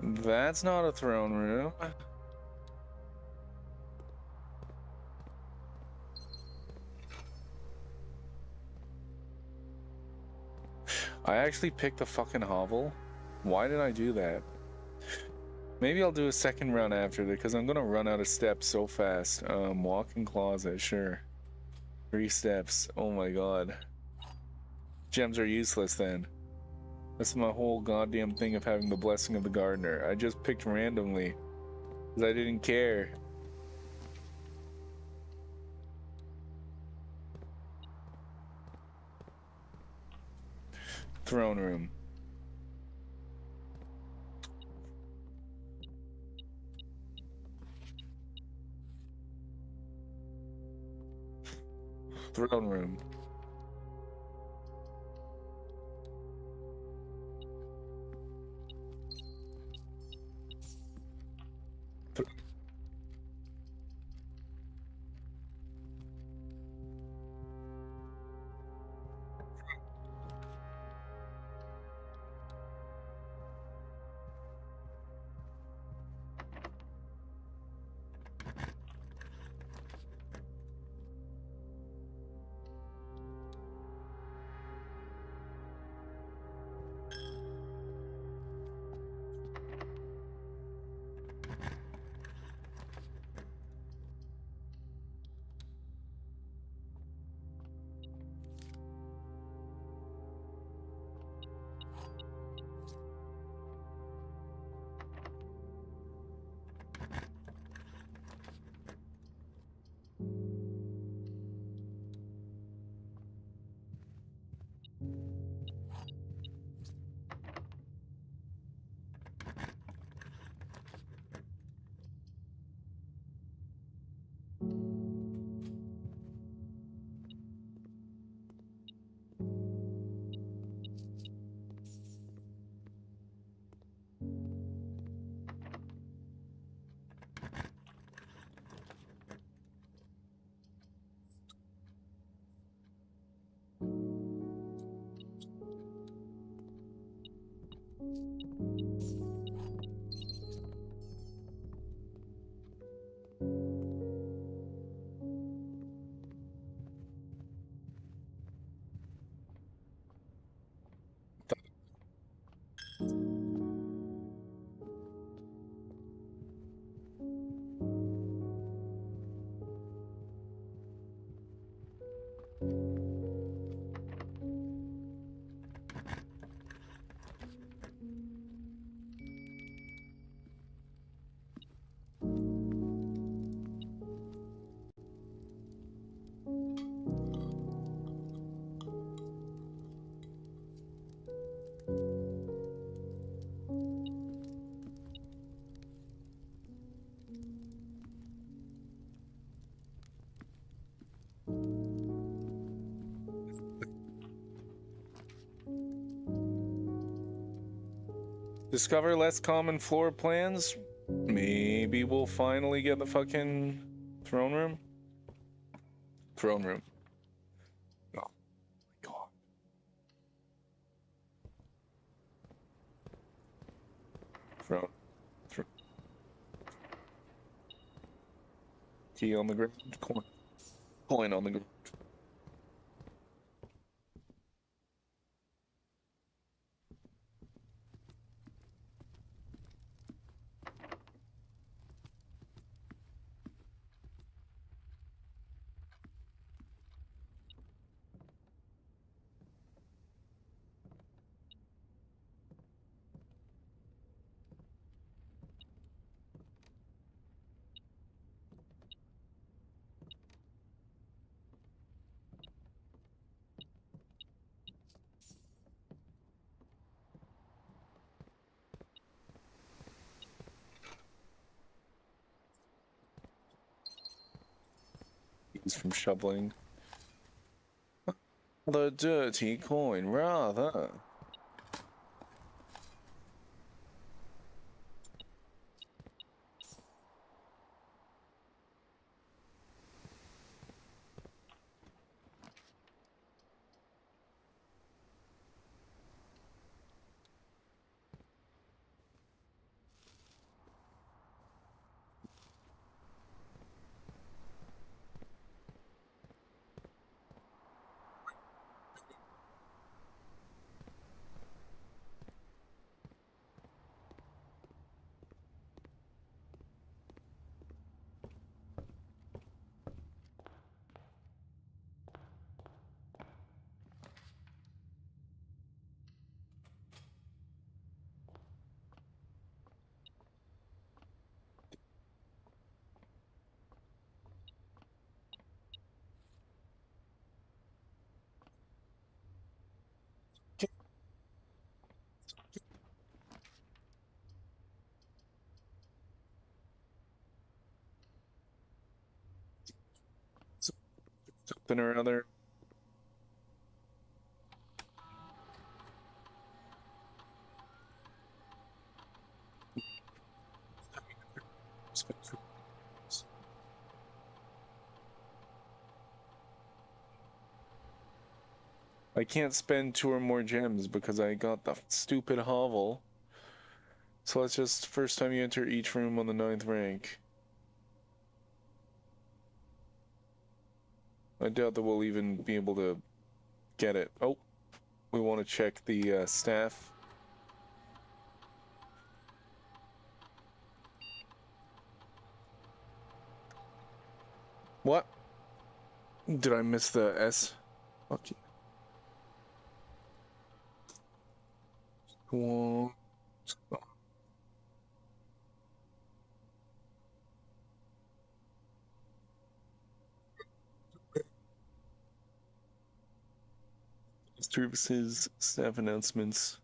S1: That's not a throne room. I actually picked the fucking hovel. Why did I do that? Maybe I'll do a second run after that, because I'm gonna run out of steps so fast. Walk-in closet, sure. 3 steps. Oh my god. Gems are useless then. That's my whole goddamn thing of having the blessing of the gardener. I just picked randomly, because I didn't care. Throne room. Throne room. Discover less common floor plans? Maybe we'll finally get the fucking throne room? Throne room. Oh my god. Throne. Key on the ground. Coin. Coin on the ground. He's from shoveling. The dirty coin, rather. Something or other. I can't spend 2 or more gems because I got the stupid hovel. So let's just, first time you enter each room on the 9th rank. I doubt that we'll even be able to get it. Oh, we want to check the staff. What? Did I miss the S? Okay. Cool. Services, staff announcements.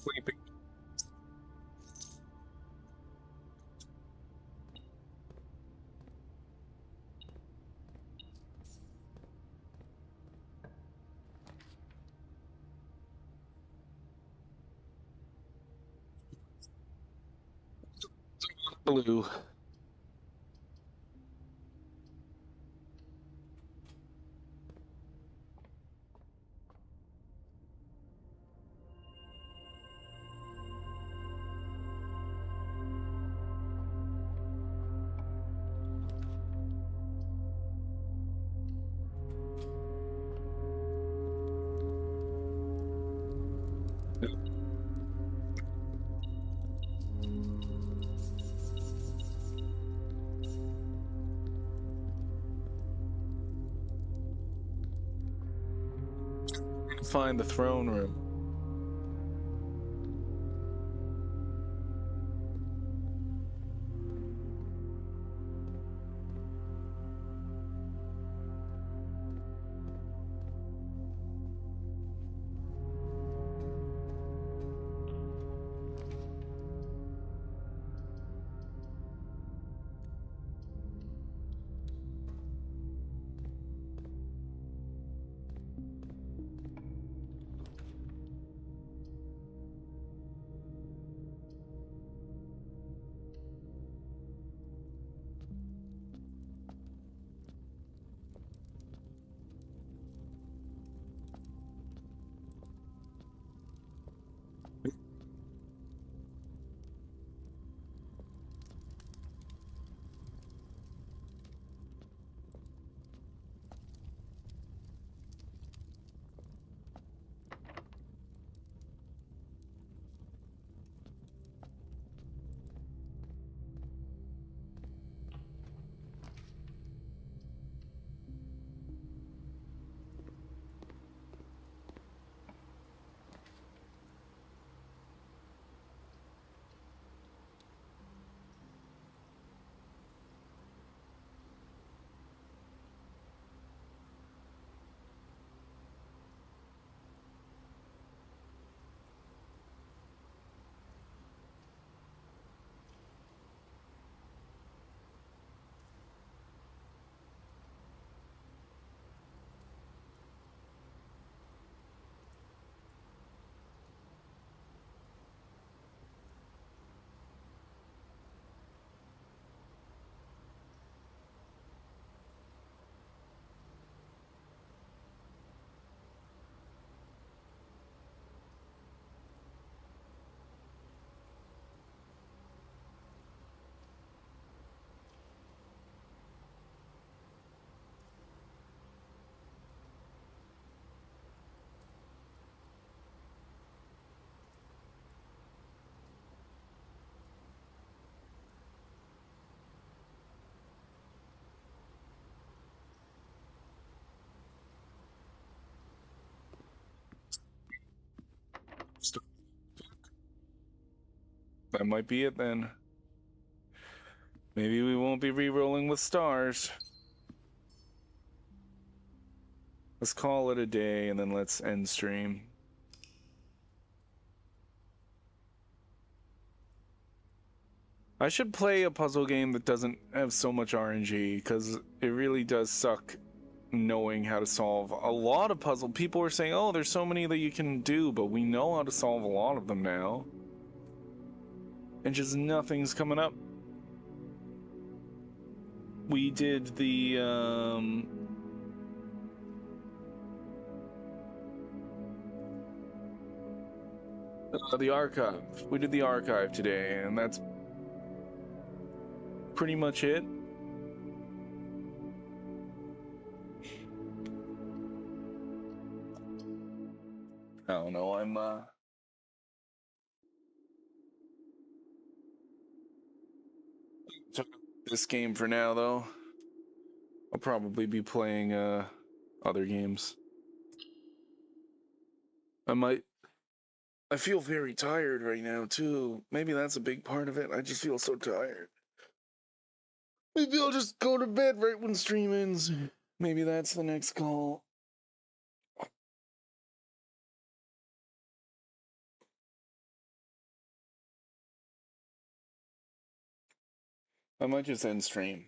S1: Sleeping. Blue. Find the throne room. That might be it then. Maybe we won't be re-rolling with stars. Let's call it a day and then let's end stream. I should play a puzzle game that doesn't have so much RNG, because it really does suck knowing how to solve a lot of puzzle. People are saying, oh, there's so many that you can do, but we know how to solve a lot of them now. And just nothing's coming up. We did the archive. We did the archive today, and that's pretty much it. I don't know, I'm took this game for now though. I'll probably be playing other games. I feel very tired right now too. Maybe that's a big part of it. I just feel so tired. Maybe I'll just go to bed right when stream ends. Maybe that's the next call. I might just end stream.